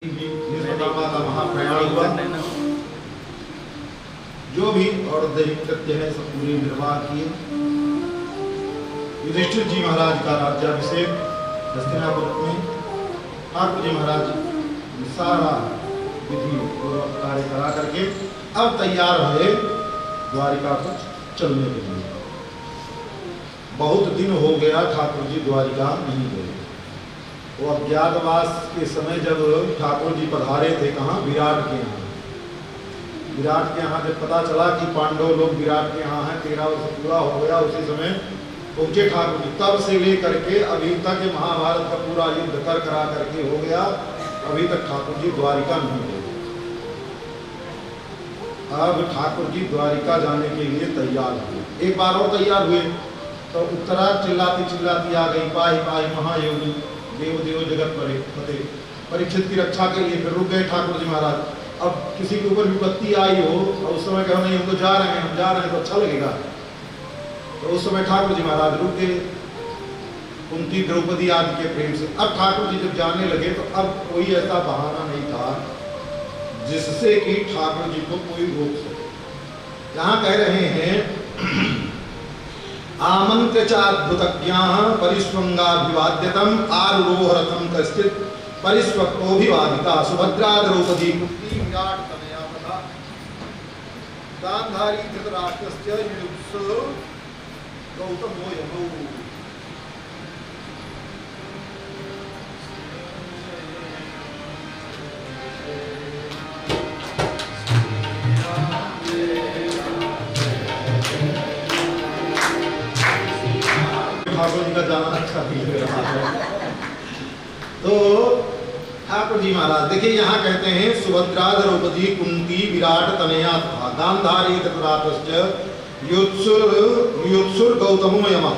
महाप्रयाण हुआ, जो भी और दैहिक कृत्य है सब पूरे निर्वाह किए। युधिष्ठिर जी महाराज का राज्याभिषेक हस्तिनापुर में ठाकुर जी महाराज सारा विधि पूर्वक कार्य करा करके अब तैयार हुए द्वारिका पर चलने के लिए। बहुत दिन हो गया ठाकुर जी द्वारिका नहीं गए। वो अज्ञातवास के समय जब ठाकुर जी पधारे थे कहाँ, विराट के यहाँ। विराट के यहाँ जब पता चला कि पांडव लोग विराट के यहाँ हैं, 13 वर्ष पूरा हो गया, उसी समय पहुंचे ठाकुर जी। तब से लेकर के अभी तक महाभारत का पूरा युद्ध कर करा करके हो गया, अभी तक ठाकुर जी द्वारिका नहीं गए। अब ठाकुर जी द्वारिका जाने के लिए तैयार हुए। एक बार और तैयार हुए तो उत्तरा चिल्लाती चिल्लाती आ गई, पाहि पाहि महायोगी देव देव जगत परे फतेह। परीक्षित की रक्षा के लिए फिर रुक गए ठाकुर जी महाराज। अब किसी के ऊपर विपत्ति आई हो और उस समय कहो नहीं हम तो जा रहे हैं, हम जा रहे हैं तो अच्छा लगेगा, तो उस समय ठाकुर जी महाराज रुक गए कुंती द्रौपदी आदि के प्रेम से। अब ठाकुर जी जब जाने लगे तो अब कोई ऐसा बहाना नहीं था जिससे कि ठाकुर जी को कोई रोक सके। यहाँ कह रहे हैं आमंत्र्य चाद्भुतज्ञाः परिस्वंगाभिवाद्यतम् आरुरोह रथं कश्चित् परिस्वक्तोऽभिवादिता सुभद्रा द्रौपदी कुन्ती विराट तनया तथा गान्धारी धृतराष्ट्रस्य युयुत्सु गौतमो यमौ। ठाकुर जी का जाना अच्छा फील हो रहा है। तो ठाकुर जी महाराज देखिए यहाँ कहते हैं सुभद्रा द्रौपदी कुंती विराट तनया तथा गांधारी धृतराष्ट्रस्य युयुत्सुर गौतमो यमः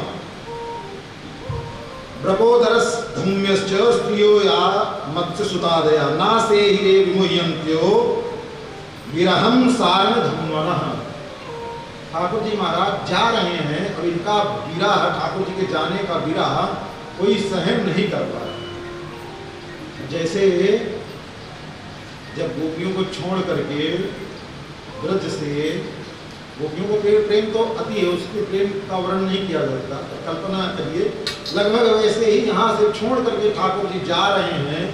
ब्रकोदरस् धूम्यश्च स्त्रियो या मत्स्यसुतादयः नासेहि विमुह्यन्त्यो विरहं सारण धूमनः। ठाकुर जी महाराज जा रहे हैं, अब इनका विरह, ठाकुर जी के जाने का विरह कोई सहन नहीं कर पा रहा। जैसे जब गोपियों को छोड़ करके ब्रज से, गोपियों को प्रेम तो अति है, उसके प्रेम का वर्णन नहीं किया जाता, तो कल्पना करिए लगभग वैसे ही यहाँ से छोड़ करके ठाकुर जी जा रहे हैं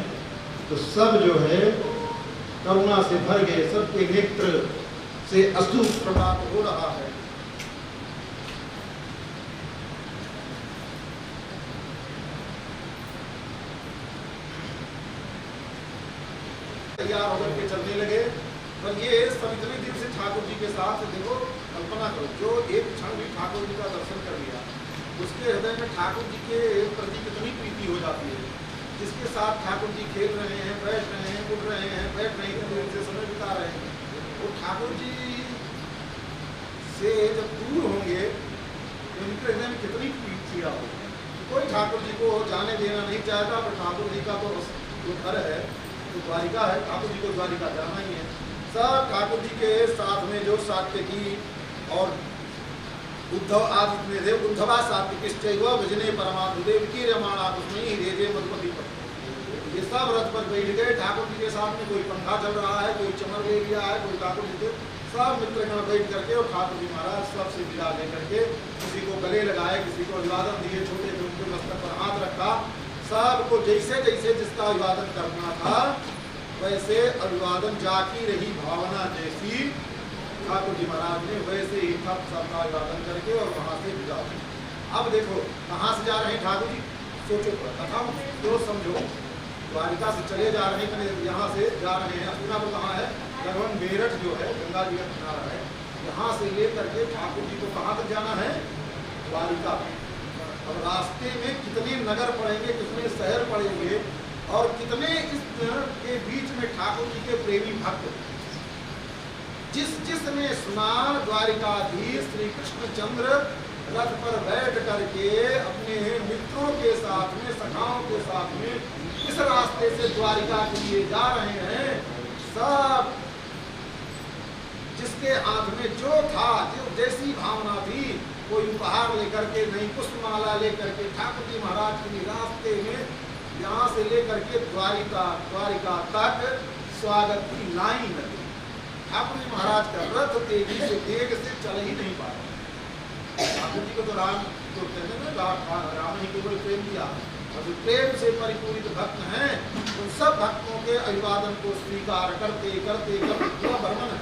तो सब जो है करुणा से भर गए, सबके नेत्र से अश्रु प्रपात हो रहा है। तैयार होकर के चलने लगे। पर ये सब इतने दिन से ठाकुर जी के साथ, देखो कल्पना करो, जो एक क्षण भी ठाकुर जी का दर्शन कर लिया उसके हृदय में ठाकुर जी के प्रति कितनी प्रीति हो जाती है। जिसके साथ ठाकुर जी खेल रहे हैं, बैठ रहे हैं, उठ रहे हैं, बैठ रहे हैं, उनसे समय बिता रहे हैं, वो ठाकुर जी से जब दूर होंगे तो उनके हृदय में कितनी पीड़ा होगी। कोई ठाकुर जी को जाने देना नहीं चाहता, पर ठाकुर जी का तो जो घर है तो द्वारिका है, ठाकुर जी को द्वारिका जाना ही है। सब ठाकुर जी के साथ में जो सात्यकी और उद्धव आदि थे, उद्धवा सात्यकिश्चैव भजने परमात्मदेव की रमाणा कुस्मयी रेजे मधुमती पर, ये सब रथ पर बैठ गए। ठाकुर जी के साथ में कोई पंखा चल रहा है, कोई चमर ले लिया है, कोई ठाकुर जी के सब मित्रगण बैठ करके और ठाकुर जी महाराज सबसे विदा ले करके किसी को गले लगाए, किसी को अभिवादन दिए, छोटे थे उनके मस्तक पर हाथ रखा। सबको जैसे जैसे जिसका अभिवादन करना था वैसे अभिवादन, जाकी रही भावना जैसी ठाकुर जी महाराज ने वैसे ही सबका अभिवादन करके और वहां से विदा हुए। अब देखो कहाँ से जा रहे हैं ठाकुर जी, सोचो कथा तो समझो। द्वारिका से चले जा रहे हैं, यहाँ से जा रहे हैं, हस्तिनापुर कहाँ है, लगभग मेरठ जो है गंगा जी का किनारा है, यहाँ से लेकर के ठाकुर जी को कहाँ तक जाना है, द्वारिका। अब रास्ते में कितने नगर पड़ेंगे, कितने शहर पड़ेंगे और कितने इस के बीच में ठाकुर जी के प्रेमी भक्त, जिसने स्नान द्वारिकाधीश श्री कृष्णचंद्र रथ पर बैठ करके अपने मित्रों के साथ में, सखाओं के साथ में इस रास्ते से द्वारिका के लिए जा रहे हैं, सब जिसके हाथ में जो था, जो जैसी भावना थी, कोई उपहार लेकर के नहीं, पुष्पमाला लेकर के ठाकुर जी महाराज के रास्ते में यहाँ से लेकर के द्वारिका तक स्वागत की लाइन लगी। ठाकुर जी महाराज का रथ तेजी से वेग से चल ही नहीं पा रहा। ठाकुर जी को तो राम तो कहते हैं ना, राम ही केवल प्रेम दिया, और जो प्रेम से परिपूरित भक्त हैं उन सब भक्तों के अभिवादन को स्वीकार करते करते पूरा वर्णन है।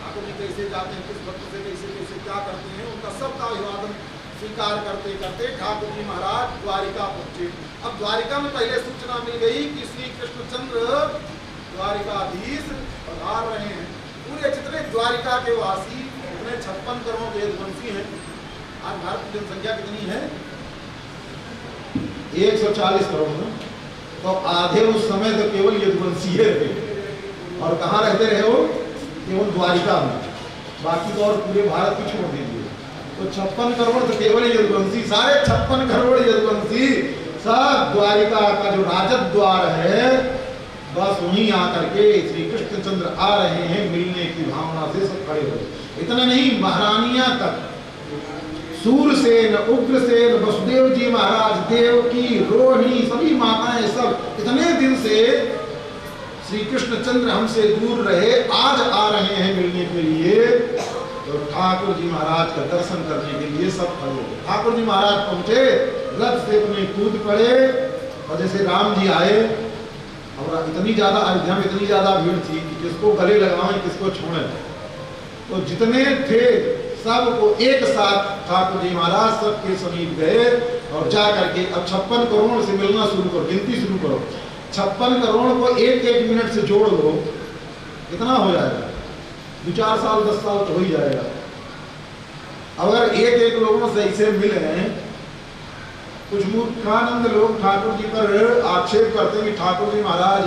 ठाकुर जी कैसे जाते हैं, किस भक्त से कैसे कैसे क्या करते हैं, उनका सबका अभिवादन स्वीकार करते करते ठाकुर जी महाराज द्वारिका पहुंचे। अब द्वारिका में पहले सूचना मिल गई कि श्री कृष्णचंद्र द्वारिकाधीश पधार रहे हैं। पूरे जितने द्वारिका के वासी उतने 56 करोड़ के यदुवंशी हैं। आज भारत की जनसंख्या कितनी है? 140 करोड़ ना, तो आधे उस समय तो केवल यदुवंशी रहे। और कहाँ रहते रहे वो? केवल द्वारिका में, बाकी तो और पूरे भारत की छोड़ दीजिए। तो 56 करोड़ तो केवल यदुवंशी, सारे 56 करोड़ यदुवंशी सब द्वारिका का जो राजद द्वार है बस वहीं आकर के श्री कृष्णचंद्र आ रहे हैं मिलने की भावना से सब खड़े हो। इतना नहीं, महारानियां तक, सूरसेन, उग्रसेन, वसुदेव जी महाराज, देवकी, रोहिणी, सभी माताएं सब इतने दिन से श्री कृष्णचंद्र हमसे दूर रहे, आज आ रहे हैं मिलने के लिए। तो ठाकुर जी महाराज का दर्शन करने के लिए सब खड़े हो। ठाकुर जी महाराज पहुंचे, रथ से अपने कूद पड़े, और जैसे राम जी आए, और इतनी ज्यादा अयोध्या में इतनी ज्यादा भीड़ थी कि किसको गले लगाएं किसको छोड़ें, तो जितने थे सबको एक साथ ठाकुर जी महाराज सबके समीप गए और जा करके अब 56 करोड़ से मिलना शुरू करो, गिनती शुरू करो। 56 करोड़ को एक मिनट से जोड़ लो, कितना हो जाएगा? 2-4 साल 10 साल तो हो ही जाएगा। अगर एक लोगों से ऐसे मिले, कुछ मूर्खानंद लोग ठाकुर जी पर आक्षेप करते हैं कि ठाकुर जी महाराज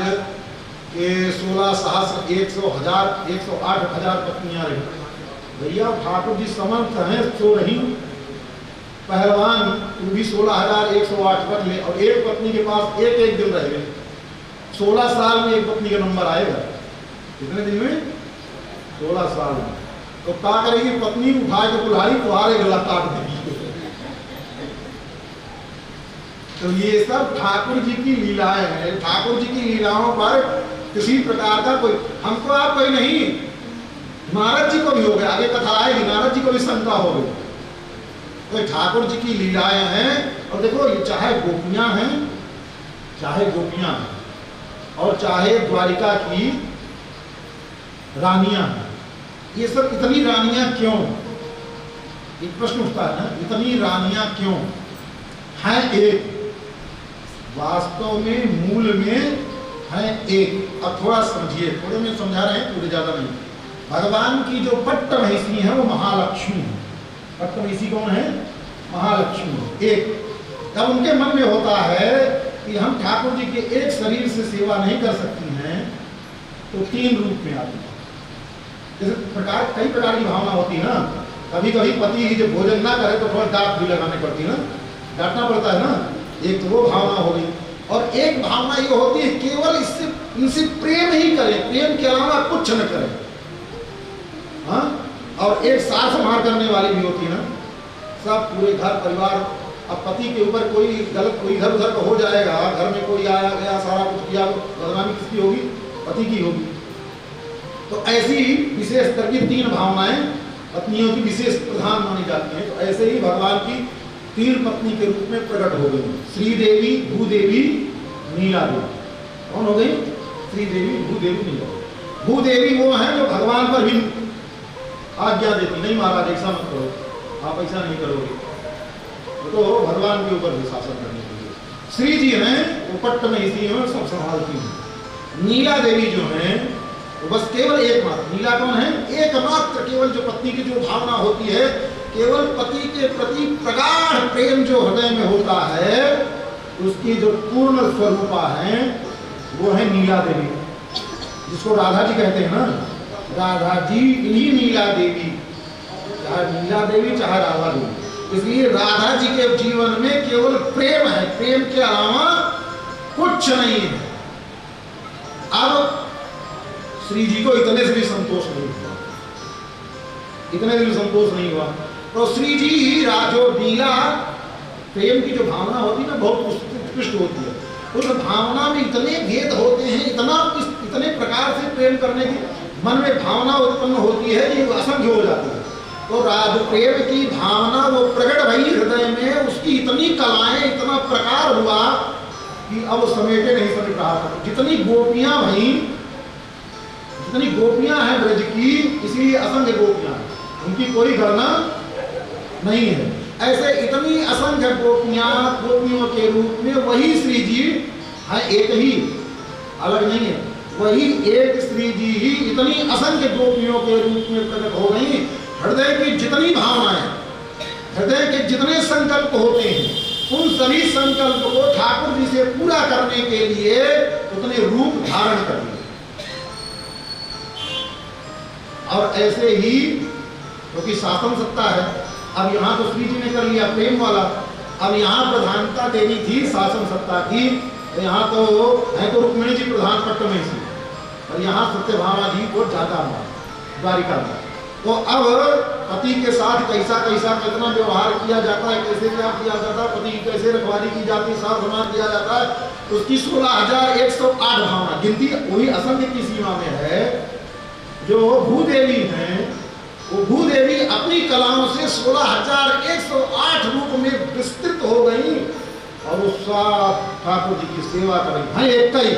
के 16 सहस्र 108 हजार पत्नियां रही। भैया ठाकुर जी समर्थ हैं, सो रही पहलवान तू भी 16,108 रख ले, और एक पत्नी के पास एक दिन रहे, 16 साल में एक पत्नी का नंबर आएगा। कितने दिन में? 16 साल में। तो क्या करेगी पत्नी? उठा के बुलाई तुम्हारे गला काट देगी। तो ये सब ठाकुर जी की लीलाएं हैं। ठाकुर जी की लीलाओं पर किसी प्रकार का कोई हमको आप कोई नहीं, नारद जी को भी हो गया, आगे कथा आएगी, नारद जी को भी शंका हो गई। तो ठाकुर जी की लीलाएं हैं। और देखो, चाहे गोपियां हैं, और चाहे द्वारिका की रानियां हैं, ये सब इतनी रानियां क्यों? एक प्रश्न उठता है ना, इतनी रानियां क्यों हैं? एक वास्तव में मूल में है एक। अब थोड़ा समझिए, थोड़े में समझा रहे हैं, पूरे ज्यादा नहीं। भगवान की जो पट्ट महिषी है वो महालक्ष्मी है। पट्ट महिषी कौन है? महालक्ष्मी। एक तब उनके मन में होता है कि हम ठाकुर जी के एक शरीर से सेवा नहीं कर सकती हैं, तो 3 रूप में आती है। जैसे कई प्रकार की भावना होती है ना। कभी कभी पति ही जब भोजन ना करे तो थोड़ा डांट भी लगानी पड़ती है ना, डांटना पड़ता है ना। एक तो वो भावना हो गई, और एक भावना ये होती है केवल इनसे प्रेम ही करें, प्रेम के अलावा कुछ न करें। हाँ, और एक साथ संभाल करने वाली भी होती है ना। सब पूरे घर परिवार, अब पति के ऊपर कोई गलत, कोई इधर उधर का हो जाएगा, घर में कोई आया गया, सारा कुछ किया, बदनामी किसकी होगी? पति की होगी। तो ऐसी विशेष करके 3 भावनाएं पत्नियों की विशेष प्रधान मानी जाती हैं। तो ऐसे ही भगवान की 3 पत्नी के रूप में प्रकट हो गई, श्रीदेवी, भूदेवी, नीला देवी। कौन हो गई? श्रीदेवी, भूदेवी, नीला देवी। भूदेवी वो हैं जो भगवान पर भी आज्ञा देती, नहीं महाराज ऐसा मत करो, आप ऐसा नहीं करोगे, तो भगवान के ऊपर भी शासन करने के लिए। श्री जी हैं वो पट्ट में इसी हैं, सब संभालती हैं। नीला देवी जो हैं वो बस केवल एकमात्र, नीला कौन है? एकमात्र, केवल जो पत्नी की जो भावना होती है, केवल पति के प्रति प्रगाढ़ प्रेम जो हृदय में होता है, उसकी जो पूर्ण स्वरूपा है वो है नीला देवी, जिसको राधा जी कहते हैं ना। राधा जी इन्हीं नीला देवी, चाहे नीला देवी चाहे राधा देवी। इसलिए राधा जी के जीवन में केवल प्रेम है, प्रेम के अलावा कुछ नहीं है। अब श्री जी को इतने से भी संतोष नहीं हुआ, इतने से भी संतोष नहीं हुआ। तो श्री जी जो नीला प्रेम की जो भावना होती है ना, बहुत उत्कृष्ट होती है। उस भावना में इतने भेद होते हैं, इतने प्रकार से प्रेम करने की मन में भावना उत्पन्न होती है कि असंख्य हो जाती है। तो राज प्रेम की भावना वो प्रकट भई हृदय में, उसकी इतनी कलाएं, इतना प्रकार हुआ कि अब समेटे नहीं समेट रहा था। जितनी गोपियां हैं ब्रज की, इसीलिए असंख्य गोपियां हैं, उनकी कोई गणना नहीं है। ऐसे इतनी असंख्य गोपियों के रूप में वही श्री जी है, एक ही, अलग नहीं है, वही एक श्री जी ही इतनी असंख्य गोपियों के रूप में प्रकट हो गई। हृदय की जितनी भावनाएं, हृदय के जितने संकल्प होते हैं, उन सभी संकल्प को ठाकुर जी से पूरा करने के लिए उतने रूप धारण कर लिए। और ऐसे ही क्योंकि शासन सत्ता है, अब यहाँ तो श्री जी ने कर लिया प्रेम वाला, अब यहाँ प्रधानता देनी थी शासन सत्ता की, तो यहाँ तो है तो रुक्मिणी जी प्रधान पट्ट में सी, और यहाँ सत्यभामा जी को ज्यादा हुआ द्वारिका में। तो अब पति के साथ कैसा कैसा कितना व्यवहार किया जाता है, कैसे क्या किया जाता है, पति की कैसे रखवाली की जाती है, साथ समान किया जाता है, उसकी 16,108 भावना गिनती वही असंख्य की सीमा में है। जो भूदेवी हैं, वो भूदेवी अपनी कलाओं से 16,108 रूप में विस्तृत हो गई और वो सब ठाकुर जी की सेवा कर रही है, एक कई।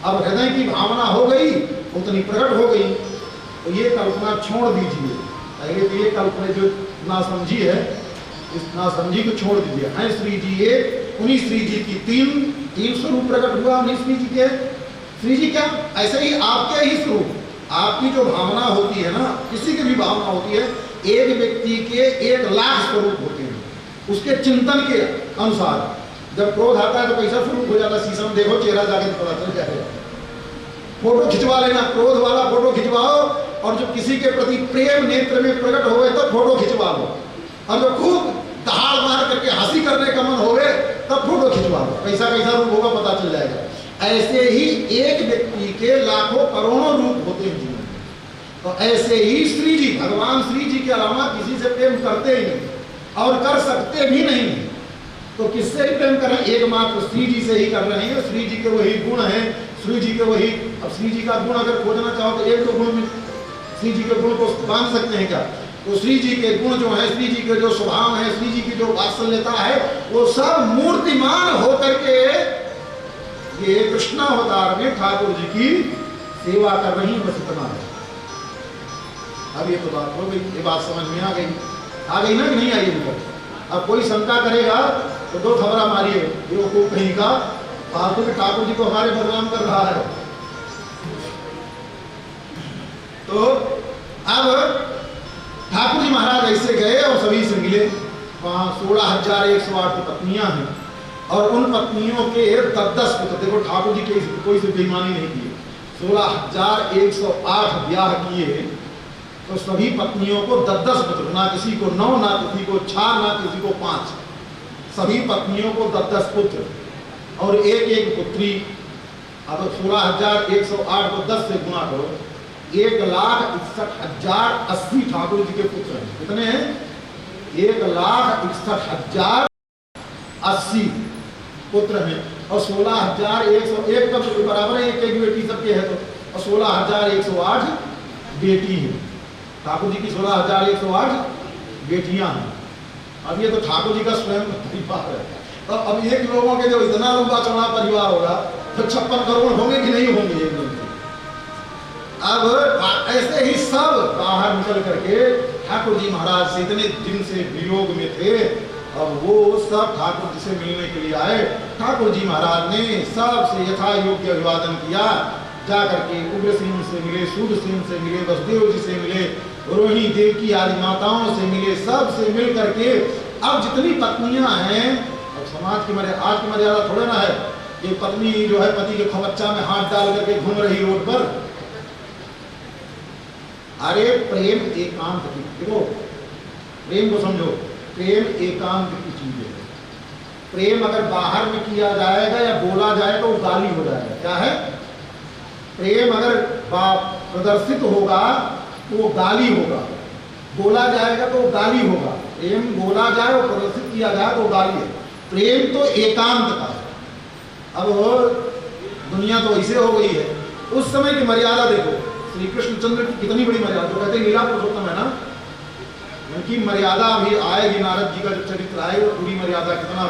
अब हृदय की भावना हो गई, उतनी प्रकट हो गई, तो ये कल्पना छोड़ दीजिए। पहले तो ये कल्पना जो नासमझी है, इस नासमझी को छोड़ दीजिए। है श्री जी एक, उन्हीं श्री जी की तीन स्वरूप प्रकट हुआ, उन्हीं श्री जी के। श्री जी क्या, ऐसे ही आपके ही स्वरूप, आपकी जो भावना होती है ना, किसी की भी भावना होती है, एक व्यक्ति के 1,00,000 स्वरूप होते हैं, उसके चिंतन के अनुसार। जब क्रोध आता है तो कैसा स्वरूप हो जाता है, शीशम देखो, चेहरा जाके तो पता चल जाएगा। फोटो खिंचवा लेना, क्रोध वाला फोटो खिंचवाओ, और जो किसी के प्रति प्रेम नेत्र में प्रकट हो गए तब फोटो खिंचवा लो, और जो खूब दहाड़ मार करके हंसी करने का मन हो गए तब फोटो खिंचवा लो। कैसा कैसा रूप होगा पता चल जाएगा। ऐसे ही एक व्यक्ति के लाखों करोड़ों रूप होते हैं जीवन में। तो ऐसे ही श्री जी, भगवान श्री जी के अलावा किसी से प्रेम करते ही नहीं और कर सकते भी नहीं। तो किससे ही प्रेम कर रहे हैं, एकमात्र श्री जी से ही कर रहे हैं। श्री जी के वही गुण हैं, श्री जी के वही। अब श्री जी का गुण अगर खोजना चाहो तो एक दो गुण में श्री जी के गुण को बांध सकते हैं क्या? तो श्री जी के गुण जो है, श्री जी के जो स्वभाव है, श्री जी की जो वात्सल्यता है, वो सब मूर्तिमान होकर के ये कृष्णावतार में ठाकुर जी की सेवा कर रही है। बस इतना है। अब ये तो बात हो गई, ये बात समझ में आ गई ना कि नहीं आई? अब कोई शंका करेगा तो दो खबरा मारिए, ये वो कहीं का फालतू के ठाकुर जी को हमारे बदनाम कर रहा है। तो अब ठाकुर जी महाराज ऐसे गए और सभी से मिले। वहां 16,108 पत्नियां हैं और उन पत्नियों के 10 पुत्र। देखो ठाकुर जी के कोई से बेईमानी नहीं की, 16,108 ब्याह किए तो सभी पत्नियों को 10 पुत्र, ना किसी को 9, ना किसी को 6, ना किसी को 5, सभी पत्नियों को 10 पुत्र और एक पुत्री। अब 16,108 को 10 से गुणा करो, 1,61,080 ठाकुर जी के पुत्र हैं। कितने हैं? 1,61,080 पुत्र हैं और 16,101 का बराबर है, एक बेटी सबके है। तो और 16,108 बेटी है। ठाकुर जी की 16,108 बेटियां हैं। अब ये तो ठाकुर जी का स्वयं परिवार है। तो अब एक लोगों के जो इतना लंबा चौड़ा परिवार होगा तो 56 करोड़ होंगे कि नहीं होंगे एक दिन? अब ऐसे ही सब बाहर निकल करके ठाकुर जी महाराज से इतने दिन से वियोग में थे। अब वो सब ठाकुर जी से मिलने के लिए आए। ठाकुर जी महाराज ने सबसे यथा योग्य अभिवादन किया। जा करके उग्रसेन से मिले, सूर्यसेन से मिले, वसुदेव जी से मिले, रोहिणी देव की आदि माताओं से मिले। सब से मिल करके अब जितनी पत्नियां हैं, अब समाज की मर्यादा, आज की मर्यादा थोड़े ना है कि पत्नी जो है पति के खबच्चा में हाथ डाल करके घूम रही रोड पर। अरे प्रेम एकांत की, देखो प्रेम को समझो, प्रेम एकांत की चीज है। प्रेम अगर बाहर में किया जाएगा या बोला जाए तो वो गाली हो जाएगा। क्या है? प्रेम अगर प्रदर्शित होगा तो वो गाली होगा, बोला जाएगा तो वो गाली होगा। प्रेम बोला जाए और प्रदर्शित किया जाए तो गाली है। प्रेम तो एकांत का है। अब दुनिया तो ऐसे हो गई है, उस समय की मर्यादा देखो, श्री कृष्णचंद्र की कितनी बड़ी मर्यादा, तो कहते हैं लीला पुरुषोत्तम है ना, उनकी मर्यादा अभी आएगी। नारद जी का जो चरित्र आएगा पूरी मर्यादा, कितना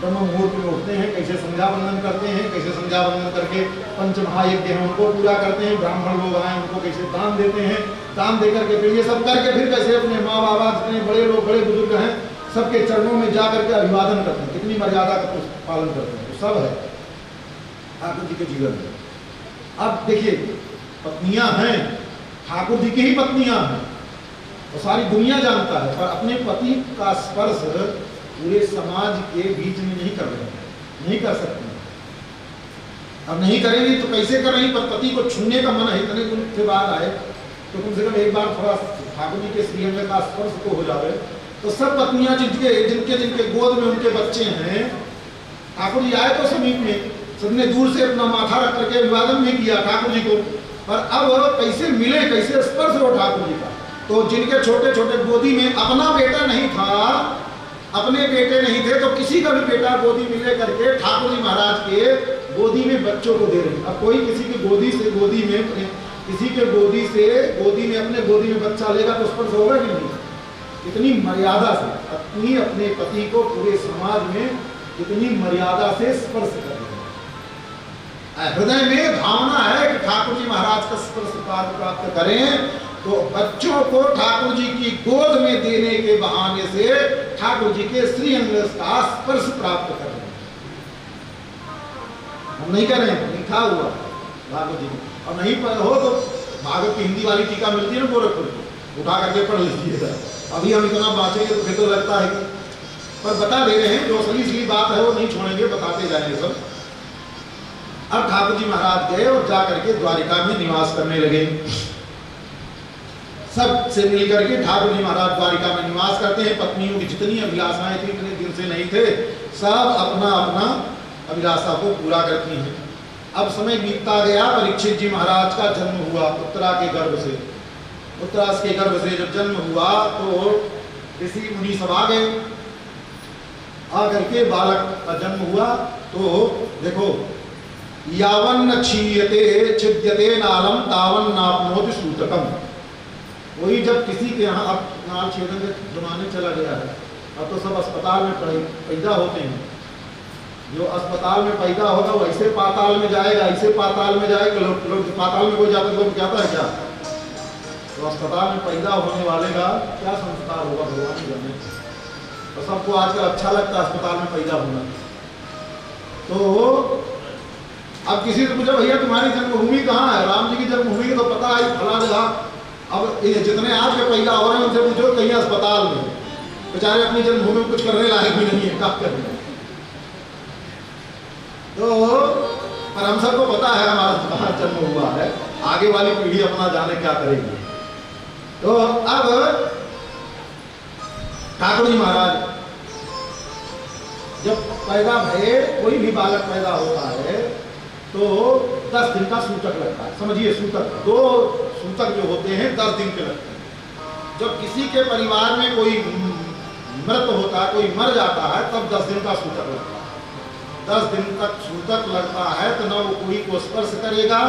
ब्रह्म मुहूर्त में उठते हैं, कैसे संध्या वंदन करते हैं, कैसे संध्या वंदन करके पंच महायज्ञ हैं उनको पूरा करते हैं, ब्राह्मण लोग आए उनको कैसे दान देते हैं, दान दे करके फिर ये सब करके फिर कैसे अपने माँ बाबा जितने बड़े लोग बड़े बुजुर्ग हैं सबके चरणों में जा करके अभिवादन करते हैं, कितनी मर्यादा का पालन करते हैं, तो सब है ठाकुर जी के जीवन में। अब देखिए पत्नियां हैं, ठाकुर जी की ही पत्नियां हैं, तो सारी दुनिया जानता है, पर अपने पति का स्पर्श पूरे समाज के बीच में नहीं कर रहे हैं, नहीं कर सकते। अब नहीं करेंगे तो कैसे करेंगे, पर पति को छूने का मन है, इतने दिन से बाद आए तो कम से कम एक बार थोड़ा ठाकुर जी के श्रीअंग का स्पर्श को हो जाए। तो सब पत्नियां जिनके जिनके जिनके गोद में उनके बच्चे हैं, ठाकुर जी आए तो समीप में, सबने दूर से अपना माथा रख करके अभिवादन भी किया ठाकुर जी को, पर अब कैसे मिले, कैसे स्पर्श हो ठाकुर जी का। तो जिनके छोटे छोटे गोदी में अपना बेटा नहीं था, अपने बेटे नहीं थे, तो किसी का भी बेटा गोदी में ले करके ठाकुर जी महाराज के गोदी में बच्चों को दे रहे हैं। अब कोई किसी की गोदी से गोदी में, किसी के गोदी से गोदी में अपने गोदी में बच्चा लेगा तो स्पर्श होगा कि नहीं। इतनी मर्यादा से पत्नी अपने पति को पूरे समाज में इतनी मर्यादा से स्पर्श कर रही है। हृदय में भावना है कि ठाकुर जी महाराज का स्पर्श प्राप्त करें, तो बच्चों को ठाकुर जी की गोद में देने के बहाने से ठाकुर जी के श्रीअंग का स्पर्श प्राप्त कर रहे हैं। हम नहीं कर रहे हैं, लिखा हुआ भागवत जी, और नहीं पर हो तो भागवत की हिंदी वाली टीका मिलती है ना गोरखपुर को, उठा करके पढ़ लीजिएगा। अभी हम इतना बांचेंगे तो फिर तो लगता है कि, पर बता दे रहे हैं जो असली बात है वो नहीं छोड़ेंगे, बताते जाएंगे सब। अब ठाकुर जी महाराज गए और जा करके द्वारिका में निवास करने लगे। सब से मिलकर के ठाकुर जी महाराज द्वारिका में निवास करते हैं। पत्नियों की जितनी अभिलाषाएं थी, इतने दिन से नहीं थे, सब अपना अपना अभिलाषा को पूरा करती हैं। अब समय बीतता गया, परीक्षित जी महाराज का जन्म हुआ उत्तरा के गर्भ से। उत्तरा के गर्भ से जब जन्म हुआ तो ऋषि मुनि सब आ गए, आकर के बालक का जन्म हुआ। तो देखो, यावन्न क्षीयते छिद्यते नालम तावन नापनोति सूतकम। वही जब किसी के यहाँ, अब नाल छेदन के जमाने चला गया है, अब तो सब अस्पताल में पैदा होते हैं। जो अस्पताल में पैदा होगा वो ऐसे पाताल में जाएगा, ऐसे पाताल में जाएगा। लोग पाताल में कोई जाता है, लोग जाता है क्या? तो अस्पताल में पैदा होने वाले का क्या संस्कार होगा भगवान ही जाने। तो सबको आजकल अच्छा लगता है अस्पताल में पैदा होना। तो अब किसी से पूछा, भैया तुम्हारी जन्मभूमि कहाँ है? राम जी की जन्मभूमि तो पता है फला जगह। अब जितने आपके पैदा हो रहे हैं उनसे पूछो कहीं अस्पताल में, बेचारे अपनी जन्मभूमि में कुछ करने लायक भी नहीं है, क्या करें। तो पर हम सबको पता है हमारा कहाँ जन्म हुआ है, आगे वाली पीढ़ी अपना जाने क्या करेगी। तो अब ठाकुर जी महाराज जब पैदा भये, कोई भी बालक पैदा होता है तो 10 दिन का सूतक लगता है। समझिए, सूतक 2 सूतक जो होते हैं 10 दिन के लगते हैं। जब किसी के परिवार में कोई मृत होता है, कोई मर जाता है, तब 10 दिन का सूतक लगता है। 10 दिन तक सूतक लगता है तो न वो कोई को स्पर्श करेगा,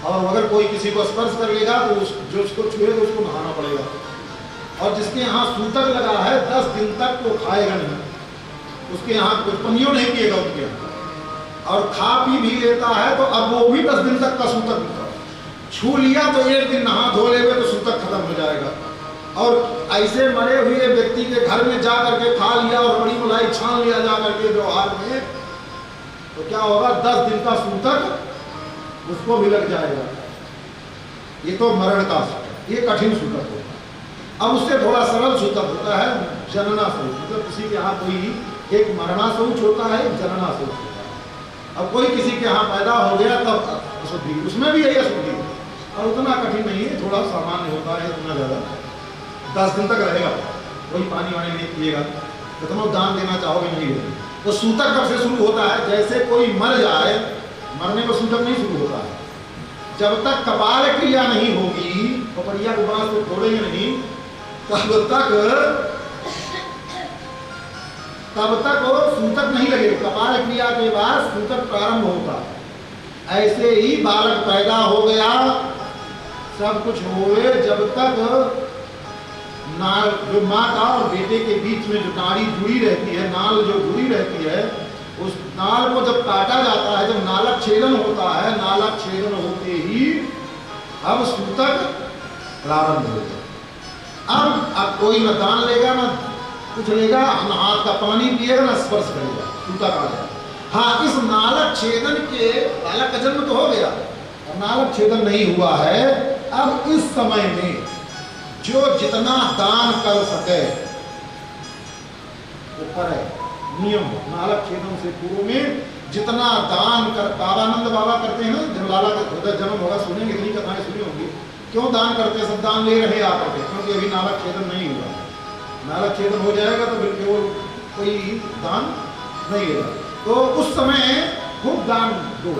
और अगर कोई किसी को स्पर्श कर लेगा तो जो उसको छुएगा उसको नहाना पड़ेगा। और जिसके यहाँ सूतक लगा है 10 दिन तक वो खाएगा नहीं, उसके यहाँ कुछ पनियो नहीं पिएगा उनके यहाँ, और खा पी भी लेता है तो अब वो भी 10 दिन तक का सूतक छू लिया तो 1 दिन नहा धो लेगा तो सूतक खत्म हो जाएगा। और ऐसे मरे हुए व्यक्ति के घर में जा करके खा लिया और बड़ी मलाई छान लिया जा करके व्यवहार में, तो क्या होगा? 10 दिन का सूतक उसको भी लग जाएगा। ये तो मरण का सूतक, ये कठिन सूतक होता है। अब उससे थोड़ा सरल सूतक होता है जनना शौच, मतलब किसी के यहाँ कोई एक मरना शौच होता है, एक जनना शौच होता है। अब कोई किसी के यहाँ पैदा हो गया तब अशुद्धि, उसमें भी यही अशुद्धि, और उतना कठिन नहीं है, थोड़ा सामान्य होता है, इतना ज़्यादा 10 दिन तक रहेगा, कोई पानी वानी नहीं पिएगा, कितना दान देना चाहोगे नहीं देंगे। तो सूतक कब से शुरू होता है? जैसे कोई मर जाए, मरने पर सूतक नहीं शुरू होता है। जब तक कपाल क्रिया नहीं होगी, पपड़िया को बांस को छोड़ेंगे नहीं, तब तक तब तक वो सूतक नहीं लगे। कपाल क्रिया के बाद सूतक प्रारंभ होता है। ऐसे ही बालक पैदा हो गया, सब कुछ हुए, जब तक नाल जो माँ का और बेटे के बीच में जो नाड़ी जुड़ी रहती है, नाल जो जुड़ी रहती है, उस नाल को जब काटा जाता है, जब नालक छेदन होता है, नालक छेदन होते ही अब सूतक प्रारंभ होगा। अब कोई न दान लेगा, न कुछ लेगा, न हाथ का पानी पिएगा, न स्पर्श करेगा, सूतक आ जाएगा। हाँ, इस नालक छेदन के बालक का जन्म तो हो गया और नालक छेदन नहीं हुआ है। अब इस समय में जो जितना दान कर सके वो करे, नियम नालक छेदन से पूर्व में जितना दान कर। बाबानंद बाबा करते हैं, जब लाला का जन्म होगा सुनेंगे, इतनी कथाएं सुनी होंगी। क्यों दान करते हैं? सब दान ले रहे आकर के, क्योंकि अभी नालक छेदन नहीं हुआ। नालक छेदन हो जाएगा तो फिर केवल कोई दान नहीं लेगा। तो उस समय खूब दान दो,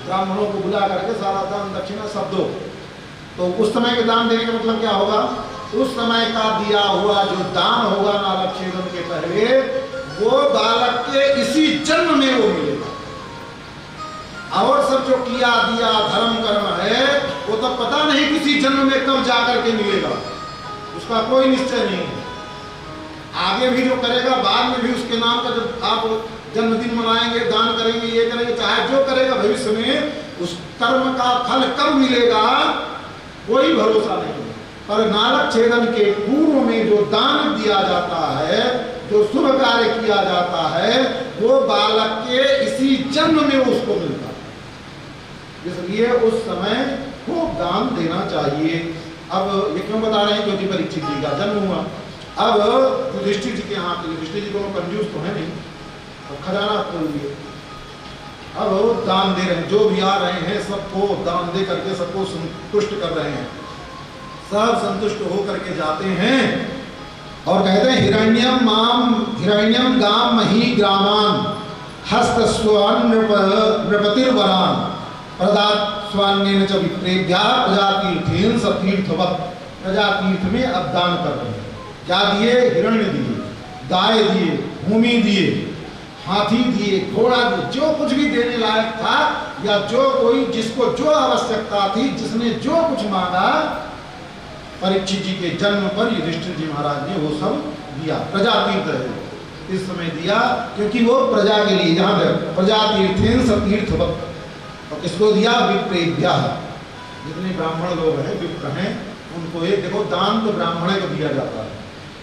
ब्राह्मणों को बुला करके सारा दान दक्षिणा सब दो। तो उस समय के दान देने का मतलब क्या होगा? उस समय का दिया हुआ जो दान होगा नालक छेदन के पहले, वो बालक के इसी जन्म में वो मिलेगा। और सब जो किया दिया धर्म कर्म है, वो तो पता नहीं किसी जन्म में कब जाकर के मिलेगा, उसका कोई निश्चय नहीं है। आगे भी जो करेगा, बाद में भी उसके नाम का जब आप जन्मदिन मनाएंगे, दान करेंगे, ये करेंगे, चाहे जो करेगा, भविष्य में उस कर्म का फल कब मिलेगा कोई भरोसा नहीं। पर नालक छेदन के पूर्व में जो दान दिया जाता है, जो शुभ कार्य किया जाता है, वो बालक के इसी जन्म में उसको मिलता है। इसलिए उस समय खूब दान देना चाहिए। अब ये क्यों बता रहे हैं? क्योंकि परीक्षित जी का जन्म हुआ। अब युधिष्ठिर जी के यहाँ, युधिष्ठिर जी को कंजूस तो है नहीं, तो खजाना खोल दिए। अब दान दे रहे हैं, जो भी आ रहे हैं सबको दान दे करके सबको संतुष्ट कर रहे हैं। सब संतुष्ट होकर के जाते हैं और कहते हैं हिरण्यम गाम मही ग्रामान हस्तस्वान नृपतिर्वरान प्रदात स्वान्येन च विप्रेभ्या प्रजातीर्थेन सतीर्थवत्। प्रजातीर्थ में अब दान कर रहे हैं। क्या दिए? हिरण्य दिए, गाय दिए, भूमि दिए, हाथी दिए, घोड़ा दिए, जो कुछ भी देने लायक था, या जो कोई जिसको जो आवश्यकता थी, जिसने जो कुछ मांगा, परीक्षित जी के जन्म पर युधिष्ठिर जी महाराज ने वो सब दिया। प्रजातीर्थ है इस समय दिया, क्योंकि वो प्रजा के लिए, जहाँ प्रजातीर्थेन सतीर्थवत्। और किसको दिया? विप्रेभ्या। जितने ब्राह्मण लोग हैं, विप्र हैं, उनको ये देखो, दान तो ब्राह्मण को दिया जाता है,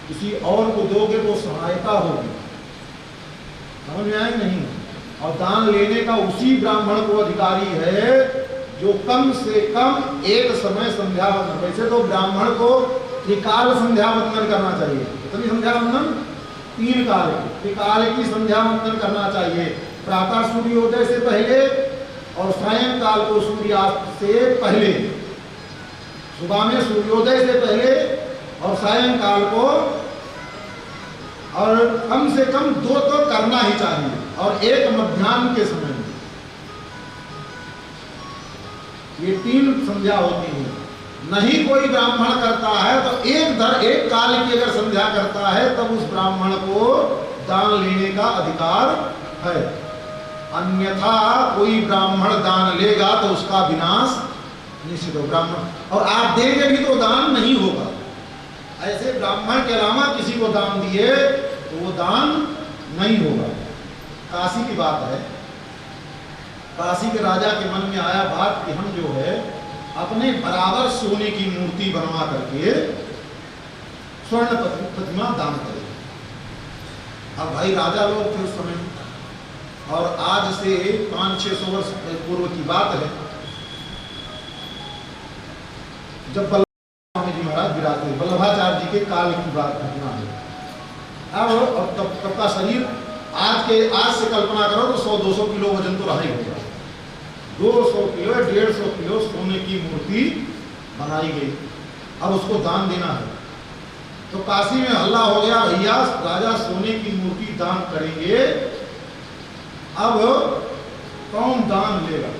किसी और को दोगे तो सहायता होगी। समझ में आए नहीं? और दान लेने का उसी ब्राह्मण को अधिकारी है जो कम से कम एक समय संध्या वंदन। वैसे तो ब्राह्मण को त्रिकाल संध्या वंदन करना चाहिए। कितनी संध्या वंदन? 3 काल की। त्रिकाल की संध्या वंदन करना चाहिए। प्रातः सूर्योदय से पहले और सायंकाल को सूर्यास्त से पहले। सुबह में सूर्योदय से पहले और सायंकाल को, और कम से कम 2 तो करना ही चाहिए, और 1 मध्याह्न के समय में। ये 3 संध्या होती है। नहीं कोई ब्राह्मण करता है तो एक काल की अगर संध्या करता है, तब उस ब्राह्मण को दान लेने का अधिकार है। अन्यथा कोई ब्राह्मण दान लेगा तो उसका विनाश निश्चित हो। ब्राह्मण, और आप देंगे भी तो दान नहीं होगा। ऐसे ब्राह्मण के अलावा किसी को दान दिए तो वो दान नहीं होगा। काशी की बात है, काशी के राजा के मन में आया बात कि हम जो है अपने बराबर सोने की मूर्ति बनवा करके स्वर्ण प्रतिमा दान करें। अब भाई राजा लोग थे उस समय, और आज से 500-600 वर्ष पूर्व की बात है, जब स्वामी जी महाराज विराजते, वल्लभाचार्य जी के काल की बात घटना है। अब तब का शरीर आज से कल्पना करो तो 100-200 किलो वजन तो रहा ही होगा। 200 किलो 150 किलो सोने की मूर्ति बनाई गई। अब उसको दान देना है तो काशी में हल्ला हो गया, भैया राजा सोने की मूर्ति दान करेंगे, अब कौन दान लेगा?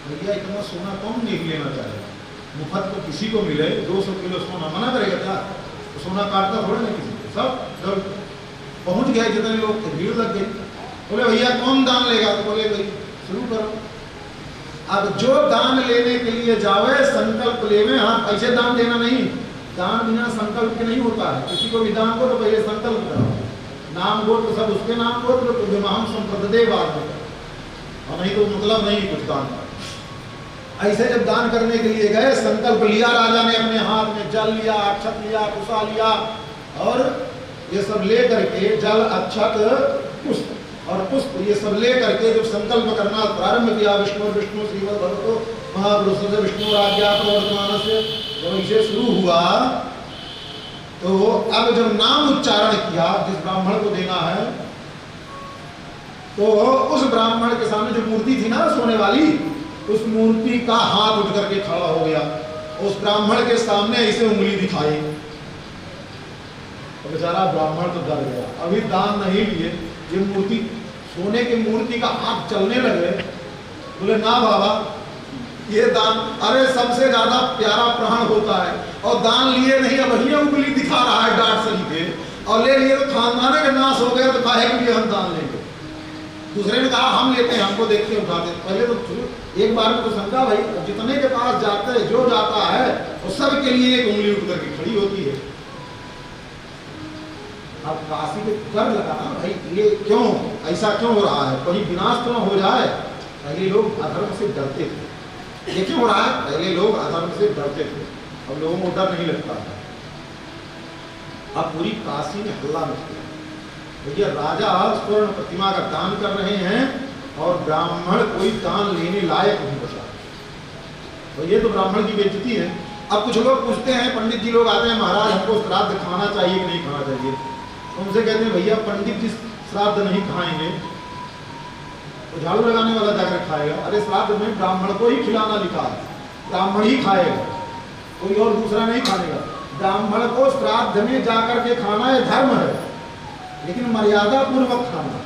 भैया इतना सोना कौन नहीं लेना चाहेगा? मुफ्त तो किसी को मिले, 200 किलो सोना मना करेगा क्या? तो सोना काटता थोड़ा नहीं किसी को, सब पहुंच गए जितने लोग थे, भीड़ लग गई। बोले भैया कौन दान लेगा? तो बोले भाई शुरू करो। अब जो दान लेने के लिए जावे संकल्प लेवे। हाँ, ऐसे दान देना नहीं, दान बिना संकल्प के नहीं होता है। किसी को भी दान को तो पहले संकल्प करो, नाम गोत्र सब उसके नाम गोत्र तो विमाम संपदे बाद में, और नहीं तो मतलब नहीं कुछ दान का। ऐसे जब दान करने के लिए गए, संकल्प लिया राजा ने, अपने हाथ में जल लिया, अक्षत लिया, कुशा लिया, और ये सब ले करके जल, अक्षत, पुष्प और पुष्प ये सब ले करके जब संकल्प करना प्रारंभ किया, विष्णु विष्णु श्रीमद् भगवतो महापुरुष से विष्णु आज्ञा प्रवर्तमान से जब इसे शुरू हुआ, तो अब जब नाम उच्चारण किया जिस ब्राह्मण को देना है, तो उस ब्राह्मण के सामने जो मूर्ति थी ना सोने वाली, उस मूर्ति का हाथ उठ करके खड़ा हो गया। उस ब्राह्मण के सामने ऐसे उंगली दिखाई, तो बेचारा ब्राह्मण तो डर गया। अभी दान नहीं लिए, ये मूर्ति सोने की मूर्ति का हाथ चलने लगे। बोले ना बाबा ये दान, अरे सबसे ज्यादा प्यारा प्राण होता है, और दान लिए नहीं, अब वही उंगली दिखा रहा है डांट सही के, और ले लिए तो खानदान के नाश हो गया, तो काहे के लिए हम दान लेंगे? दूसरे ने कहा हम लेते हैं, हमको देख के उठाते। पहले तो एक बार में तो शंका भाई, जितने के पास जाते हैं जो जाता है वो सब के लिए एक उंगली उठ करके खड़ी होती है। अब काशी को कर लगा ना भाई, ये क्यों ऐसा क्यों हो रहा है, कहीं विनाश तो न हो जाए। पहले लोग अधर्म से डरते थे, ये क्यों हो रहा है? पहले लोग अधर्म से डरते थे, अब लोगों को डर नहीं लगता है। अब पूरी काशी में हल्ला मच गया, भैया राजा स्वर्ण प्रतिमा का दान कर रहे हैं और ब्राह्मण कोई दान लेने लायक नहीं बचा। तो ये तो ब्राह्मण की बेइज्जती है। अब कुछ लोग पूछते हैं, पंडित जी लोग आते हैं, महाराज हमको श्राद्ध खाना चाहिए कि नहीं खाना चाहिए? उनसे कहते हैं भैया पंडित जी श्राद्ध नहीं खाएंगे, तो झाड़ू लगाने वाला जाकर खाएगा। अरे श्राद्ध में ब्राह्मण को ही खिलाना लिखा है, ब्राह्मण ही खाएगा, कोई और दूसरा नहीं खाएगा। ब्राह्मण को श्राद्ध में जाकर के खाना है, धर्म है, लेकिन मर्यादा पूर्वक खाना।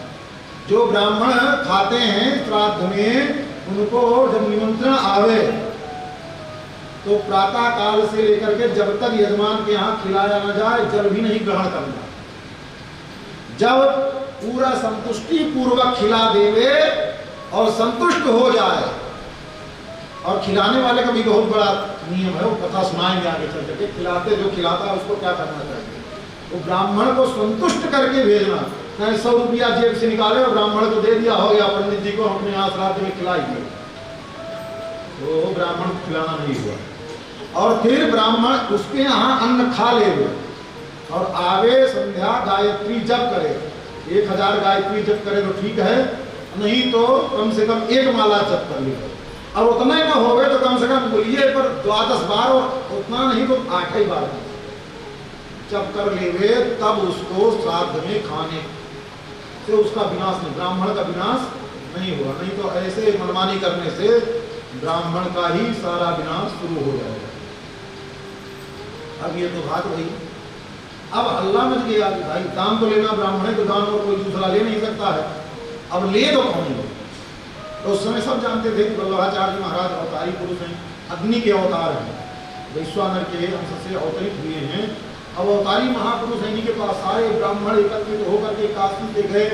जो ब्राह्मण खाते हैं श्राद्ध में, उनको जब निमंत्रण आवे तो प्रातः काल से लेकर के जब तक यजमान के यहाँ खिलाया न जाए जल भी नहीं ग्रहण करना। जब पूरा संतुष्टि पूर्वक खिला देवे और संतुष्ट हो जाए, और खिलाने वाले का भी बहुत बड़ा नियम है, वो कथा सुनाएंगे आगे चल करके। खिलाते जो खिलाता है उसको क्या करना चाहिए, वो ब्राह्मण को संतुष्ट करके भेजना। 100 रुपया जेब से निकाले और ब्राह्मण को दे दिया, हो गया पंडित जी को अपने यहाँ श्राद्ध में खिलाएंगे, तो ब्राह्मण को खिलाना नहीं हुआ। और फिर ब्राह्मण उसके यहाँ अन्न खा ले और आवे संध्या गायत्री जप करे, 1000 गायत्री जप करे तो ठीक है, नहीं तो कम से कम 1 माला जप कर ले। और उतना ही ना होवे तो कम से कम बोलिए पर 12 बार, और उतना नहीं तो 8 ही बार जब कर लेवे, तब उसको श्राद्ध में खाने से उसका विनाश नहीं, ब्राह्मण का विनाश नहीं हुआ। नहीं तो ऐसे मनमानी करने से ब्राह्मण का ही सारा विनाश शुरू हो जाएगा। अब ये तो बात वही, अब हल्ला मच गया कि भाई दान तो लेना ब्राह्मण है, तो दान और कोई दूसरा ले नहीं सकता है, अब ले तो कौन लो? तो उस समय सब जानते थे कि वल्लभाचार्य महाराज अवतारी पुरुष हैं, अग्नि के अवतार हैं, वैश्वानर के अंश से अवतरित हुए हैं। अब अवतारी महापुरुष हैं, इनके पास सारे ब्राह्मण एकत्रित होकर के काशी से गए,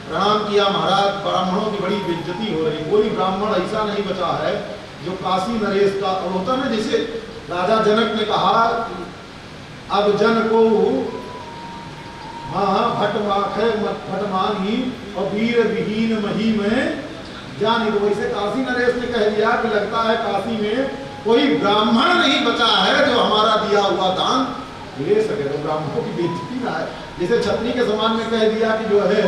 प्रणाम किया। महाराज ब्राह्मणों की बड़ी बेइज्जती हो रही, कोई ब्राह्मण ऐसा नहीं बचा है जो काशी नरेश का होता ना, जैसे राजा जनक ने कहा अब जन को भटमानी और वीर विहीन मही में जाने को, वैसे काशी नरेश ने कह दिया कि लगता है काशी में कोई ब्राह्मण नहीं बचा है जो हमारा दिया हुआ दान ले सके। तो ब्राह्मणों की बेइज्जती ना है, जैसे छतरी के समान में कह दिया कि जो है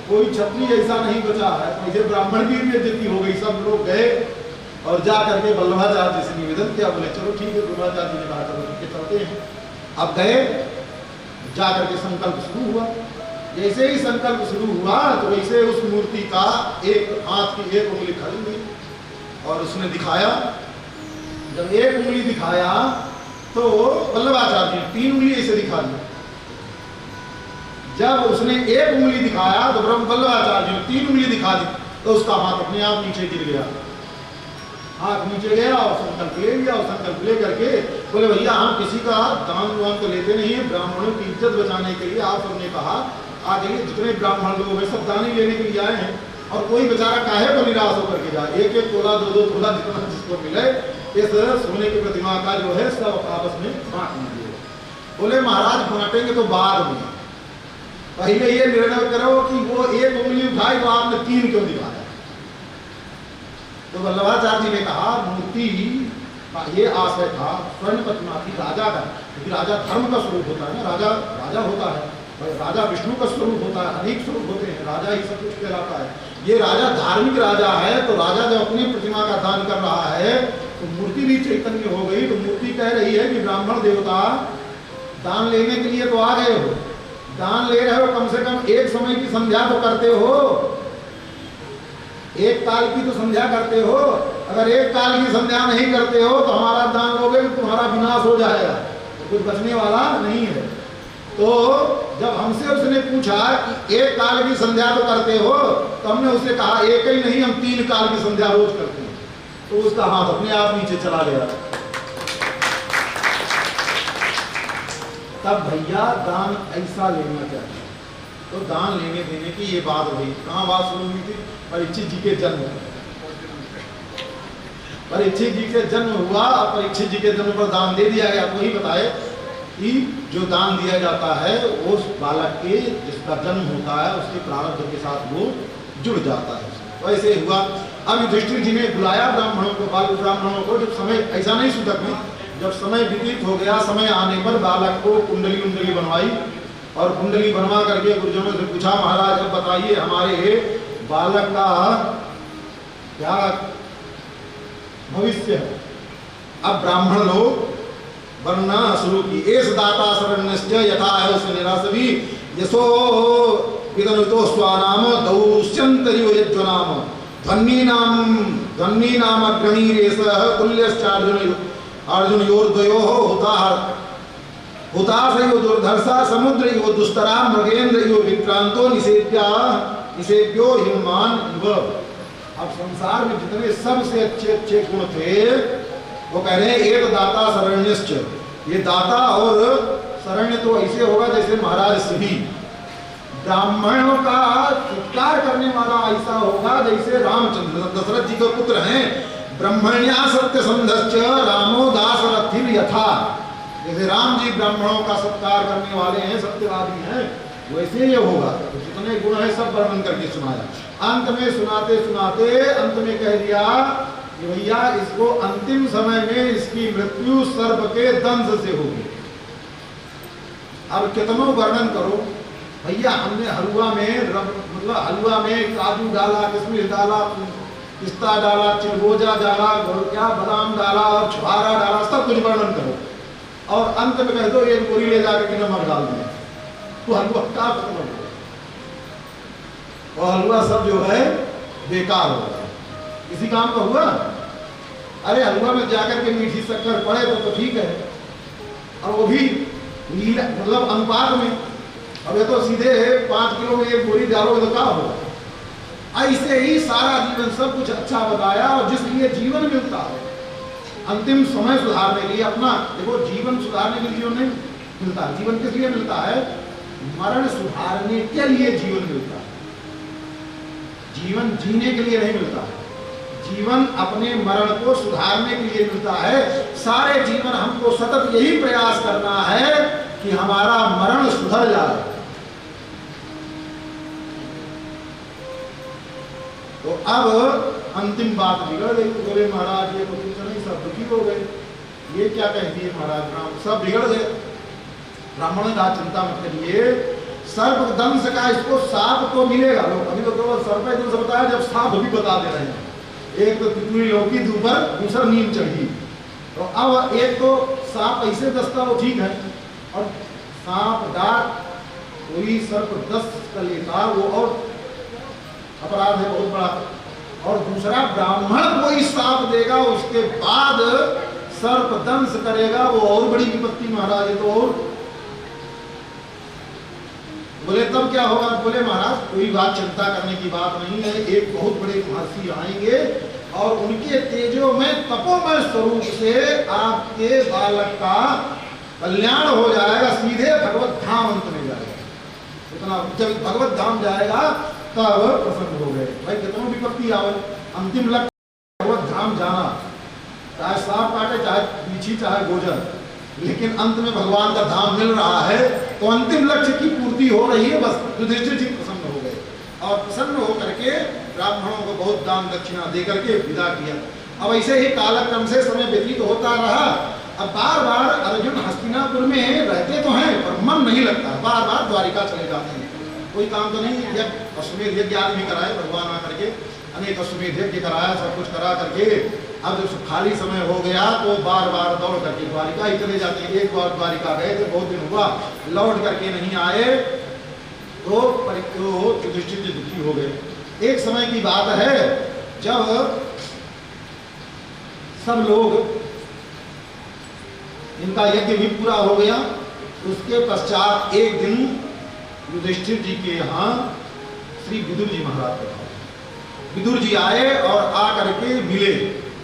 कोई छतरी ऐसा नहीं बचा है, तो इसे ब्राह्मण की बेइज्जती हो गई। सब लोग गए और जा करके वल्लभाचार्य से निवेदन किया, बोले चलो ठीक है। वल्लभाचार्य ने कहा चलो ठीक है चलते हैं। अब गए, जा करके संकल्प शुरू हुआ। जैसे ही संकल्प शुरू हुआ तो वैसे उस मूर्ति का एक हाथ की एक उंगली खड़ी हुई और उसने दिखाया। जब एक उंगली दिखाया तो वल्लभाचार्य ने 3 उंगली ऐसे दिखा दी। जब उसने एक उंगली दिखाया तो वल्लभाचार्य ने 3 उंगली दिखा दी, तो उसका हाथ अपने आप नीचे गिर गया। हाथ नीचे गया और संकल्प ले लिया, और संकल्प ले करके बोले भैया हम किसी का दान वान तो लेते नहीं है, ब्राह्मणों की इज्जत बचाने के लिए आप सबने कहा आ जाइए, जितने ब्राह्मण लोग हैं सब दानी लेने के लिए आए हैं, और कोई बेचारा काहे को निराश होकर के जाए, एक एक तोला 2-2 तोला जितना जिसको मिले इस सोने की प्रतिमा का जो है सब आपस में बांट दीजिए। बोले महाराज बांटेंगे तो बाद में, पहले ये निर्णय करो कि वो एक उंगली उठाई तो आपने 3 क्यों दिखाया। तो वल्लभाचार्य जी ने कहा मूर्ति ये आशय था स्वर्ण प्रतिमा की राजा का, क्योंकि राजा धर्म का स्वरूप होता है ना, राजा राजा होता है, राजा विष्णु का स्वरूप होता है, अनेक स्वरूप होते हैं, राजा ही सब कुछ कहलाता है। ये राजा धार्मिक राजा है, तो राजा जब अपनी प्रतिमा का दान कर रहा है तो मूर्ति भी चैतन्य हो गई। तो मूर्ति कह रही है कि ब्राह्मण देवता दान लेने के लिए तो आ गए हो, दान ले रहे हो, कम से कम एक समय की संध्या तो करते हो, एक काल की तो संध्या करते हो। अगर एक काल की संध्या नहीं करते हो तो हमारा दान लोगे तो तुम्हारा विनाश हो जाएगा, तो कुछ बचने वाला नहीं है। तो जब हमसे उसने पूछा कि एक काल की संध्या तो करते हो, तो हमने उससे कहा एक ही नहीं, हम 3 काल की संध्या रोज करते हैं। तो उसका हाथ अपने आप नीचे चला गया। तब भैया दान ऐसा लेना चाहिए। तो दान लेने देने की ये बात हुई। कहाँ बात शुरू हुई थी? परीक्षित जी के जन्म। परीक्षित जी के जन्म हुआ, परीक्षित जी के जन्म पर दान दे दिया गया। कोई बताए कि जो दान दिया जाता है उस बालक के जिसका जन्म होता है उसके प्रारब्ध के साथ वो जुड़ जाता है। वैसे हुआ। अब युधिष्ठिर जी ने बुलाया ब्राह्मणों को, बाल ब्राह्मणों को। जब समय ऐसा नहीं सूतक में, जब समय व्यतीत हो गया, समय आने पर बालक को कुंडली बनवाई और कुंडली बनवा करके गुरुजनों से पूछा महाराज अब बताइए हमारे बालक का क्या भविष्य है। अब ब्राह्मण लोग वर्णना शुरू की। एस दाता शरण्यश्च यथा है निरासवी यशो विदनुतो स्वानाम दौश्यंतरियो यज्वनाम ध्वन्नी नाम अग्रणीरेसः कुल्यश्चार्जुन अर्जुन योर्द्वयो हुताशयो दुर्धर्षा समुद्र यो दुस्तरा मृगेन्द्र यो विक्रांतो निषेव्यो हिमान इव। अब संसार में जितने सबसे अच्छे अच्छे गुण थे वो कह रहे हैं एक दाता शरण्यश्च। ये दाता और शरण्य तो ऐसे होगा जैसे महाराज श्री ब्राह्मणों का सत्कार करने वाला ऐसा होगा जैसे रामचंद्र दशरथ जी के पुत्र हैं। ब्रह्मण्या सत्य संधश्च रामो दासरथिर यथा। जैसे राम जी ब्राह्मणों का सत्कार करने वाले हैं, सत्यवादी हैं, वैसे ये होगा। तो जितने गुण है सब वर्णन करके सुनाया। अंत में सुनाते सुनाते अंत में कह दिया कि भैया इसको अंतिम समय में इसकी मृत्यु सर्प के दंश से होगी। अब कितनों वर्णन करो भैया। हमने हलवा में मतलब हलवा में काजू डाला, किशमिश डाला, पिस्ता डाला, चिलगोजा डाला, क्या बादाम डाला और छुहारा डाला, सब कुछ वर्णन करो और अंत में कह दो एक बोरी ले जाकर के नमक डाल दिया तो हलवा का खत्म हो गया और हलवा सब जो है बेकार हो गया। किसी काम का हुआ? अरे हलवा में जाकर के मीठी शक्कर पड़े तो ठीक है, और वो भी मतलब अनुपात में। अब ये तो सीधे 5 किलो में एक बोरी डालोगे तो क्या होगा। ऐसे ही सारा जीवन सब कुछ अच्छा बताया। और जिसलिए जीवन मिलता है अंतिम समय सुधारने के लिए अपना, देखो जीवन सुधारने के लिए नहीं मिलता है। जीवन किस लिए मिलता है? मरण सुधारने के लिए जीवन मिलता है। जीवन जीने के लिए नहीं मिलता है। जीवन अपने मरण को सुधारने के लिए मिलता है। सारे जीवन हमको सतत यही प्रयास करना है कि हमारा मरण सुधर जाए। तो अब अंतिम बात बिगड़ गई। बोले महाराज ये तो कुछ नहीं, सब दुखी हो गए। ये क्या कह दिए महाराज, राम सब बिगड़ गए। ब्राह्मण का चिंता मत करिए, सर्प दंश का इसको साप तो मिलेगा। लोग अभी तो केवल सर्प दंश बताया, जब साप भी बता दे रहे हैं। एक तो तितली लौकी ऊपर, दूसरा नीम चढ़ी। तो अब एक तो सांप ऐसे दसता वो ठीक है, और सांप डाक कोई सर्प 10 का लेता वो और अपराध है बहुत बड़ा। और दूसरा ब्राह्मण कोई सांप देगा उसके बाद सर्प दंश करेगा, वो और बड़ी विपत्ति महाराज है। तो और बोले तब क्या होगा? बोले महाराज कोई बात चिंता करने की बात नहीं है। एक बहुत बड़े महर्षि आएंगे और उनके तेजो में तपोमय स्वरूप से आपके बालक का कल्याण हो जाएगा, सीधे भगवत धाम अंत में जाएगा। इतना जब भगवत धाम जाएगा तब प्रसन्न हो गए। भाई कितनों विपत्ति आवे, अंतिम लक्ष्य भगवत धाम जाना, चाहे सांप काटे, चाहे पीछी, चाहे गोजर, लेकिन अंत में भगवान का धाम मिल रहा है, तो अंतिम लक्ष्य की पूर्ति हो रही है। बस युधिष्ठिर जी प्रसन्न हो गए और प्रसन्न होकर के ब्राह्मणों को बहुत दान दक्षिणा दे करके विदा किया। अब ऐसे ही कालक्रम से समय व्यतीत होता रहा। अब बार बार अर्जुन हस्तिनापुर में रहते तो हैं पर मन नहीं लगता, बार बार द्वारिका चले जाते हैं। कोई काम तो नहीं, यज्ञ अश्वमेध यज्ञ आदमी कराए भगवान आकर के, अनेक अश्वमेध यज्ञ कराया, सब कुछ करा करके अब जब खाली समय हो गया तो बार बार दौड़ करके द्वारिका ही चले जाते हैं। एक बार द्वारिका गए थे, बहुत दिन हुआ, लौट करके नहीं आए तो युधिष्ठिर जी दुखी हो गए। एक समय की बात है जब सब लोग, इनका यज्ञ भी पूरा हो गया, उसके पश्चात एक दिन युधिष्ठिर जी के यहाँ श्री विदुर जी महाराज का, विदुर जी आए और आकर के मिले,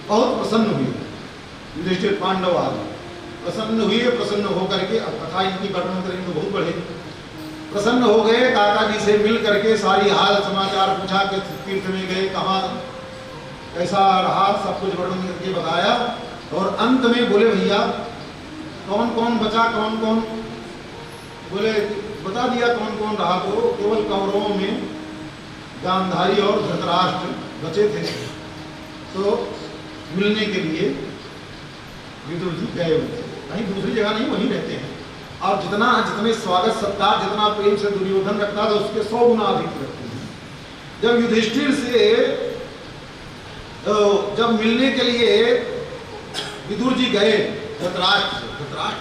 बहुत प्रसन्न हुए। युधिष्ठिर पांडव आदि प्रसन्न हुए, प्रसन्न होकर के, अब कथा इनकी वर्णन करेंगे तो बहुत बढ़ेगी, प्रसन्न हो गए। काका जी से मिल करके सारी हाल समाचार पूछा कि तीर्थ में गए, कहाँ कैसा रहा, सब कुछ वर्णन करके बताया। और अंत में बोले भैया कौन कौन बचा, कौन कौन, बोले बता दिया कौन कौन रहा, तो केवल कौरवों में गांधारी और धृतराष्ट्र बचे थे। तो मिलने के लिए विदुर जी गए हुए थे, कहीं दूसरी जगह नहीं, वहीं रहते हैं। और जितने स्वागत सत्कार, जितना प्रेम से दुर्योधन रखता था उसके 100 गुना अधिक रखते हैं। जब युधिष्ठिर से जब मिलने के लिए विदुर जी गए धृतराष्ट्र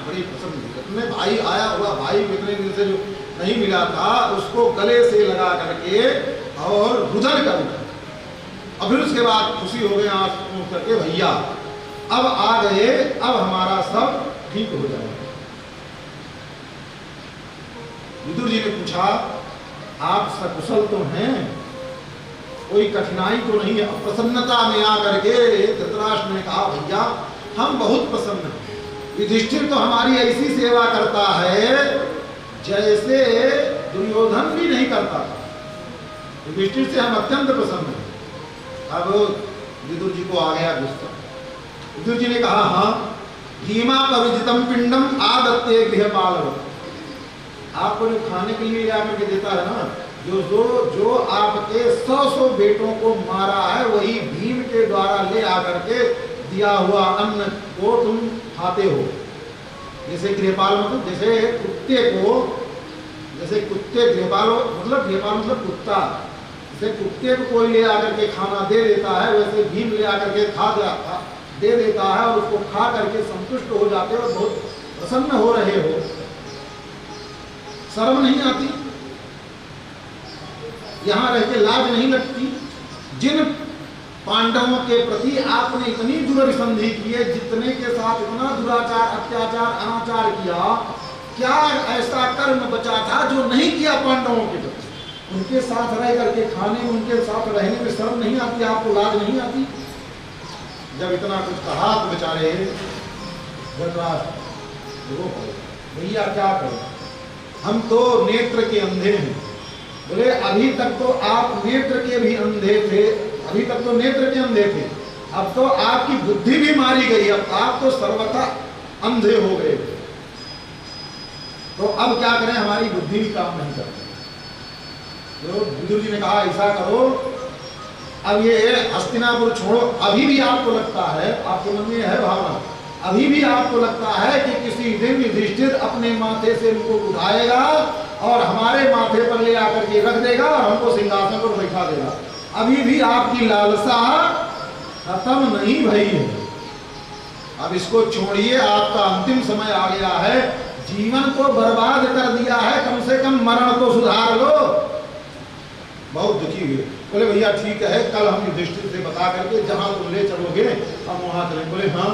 बड़ी पसंद हुई, अपने भाई आया हुआ भाई कितने दिन से जो नहीं मिला था उसको गले से लगा करके और रुदन कर दिया। और फिर उसके बाद खुशी हो गए आंसू करके, भैया अब आ गए, अब हमारा सब ठीक हो जाएगा। विदुर जी ने पूछा आप सकुशल तो हैं, कोई कठिनाई तो नहीं है? प्रसन्नता में आकर के धृतराष्ट्र ने कहा भैया हम बहुत प्रसन्न हैं, युधिष्ठिर तो हमारी ऐसी सेवा करता है जैसे दुर्योधन भी नहीं करता था। युधिष्ठिर से हम अत्यंत प्रसन्न हैं। अब विदुर जी को आ गया गुस्सा। विदुर जी ने कहा हाँ, भीमा परिजितम पिंडम आदत्ते गृहपाल, आपको जो खाने के लिए आकर के देता है ना, जो आपके 100 बेटों को मारा है वही भीम के द्वारा ले आकर के दिया हुआ अन्न को तुम खाते हो। जैसे गृहपाल मतलब जैसे कुत्ते गृहपाल मतलब कुत्ता, जैसे कुत्ते को कोई ले आकर के खाना दे देता है, वैसे भीम ले आकर के दे देता है और उसको खा करके संतुष्ट हो जाते हो और बहुत प्रसन्न हो रहे हो। शर्म नहीं आती? यहां रह के लाज नहीं लगती? जिन पांडवों के प्रति आपने इतनी दुर्संधि की है, जितने के साथ इतना दुराचार, अत्याचार, अनाचार किया, क्या ऐसा कर्म बचा था जो नहीं किया पांडवों के प्रति? उनके साथ रह करके खाने में, उनके साथ रहने में शर्म नहीं आती? आपको लाज नहीं आती? जब इतना कुछ कहा तो बेचारे भैया क्या करें, हम तो नेत्र के अंधे हैं। बोले अभी तक तो आप नेत्र के भी अंधे थे, अभी तक तो नेत्र के अंधे थे, अब तो आपकी बुद्धि भी मारी गई, अब आप तो सर्वथा अंधे हो गए। तो अब क्या करें, हमारी बुद्धि भी काम नहीं करती। तो विदुर जी ने कहा ऐसा करो, अब ये हस्तिनापुर छोड़ो। अभी भी आपको लगता है, आपके मन में है भावना, अभी भी आपको लगता है कि किसी दिन युधिष्ठिर अपने माथे से उनको उठाएगा और हमारे माथे पर ले आकर के रख देगा और हमको सिंहासन पर बैठा देगा। अभी भी आपकी लालसा खत्म नहीं भई है। अब इसको छोड़िए, आपका अंतिम समय आ गया है, जीवन को बर्बाद कर दिया है, कम से कम मरण को सुधार लो। बहुत दुखी हुए। बोले भैया ठीक है, कल हम युधिष्ठिर से बता करके जहां तुम ले चलोगे हम वहां चलेंगे। बोले हाँ,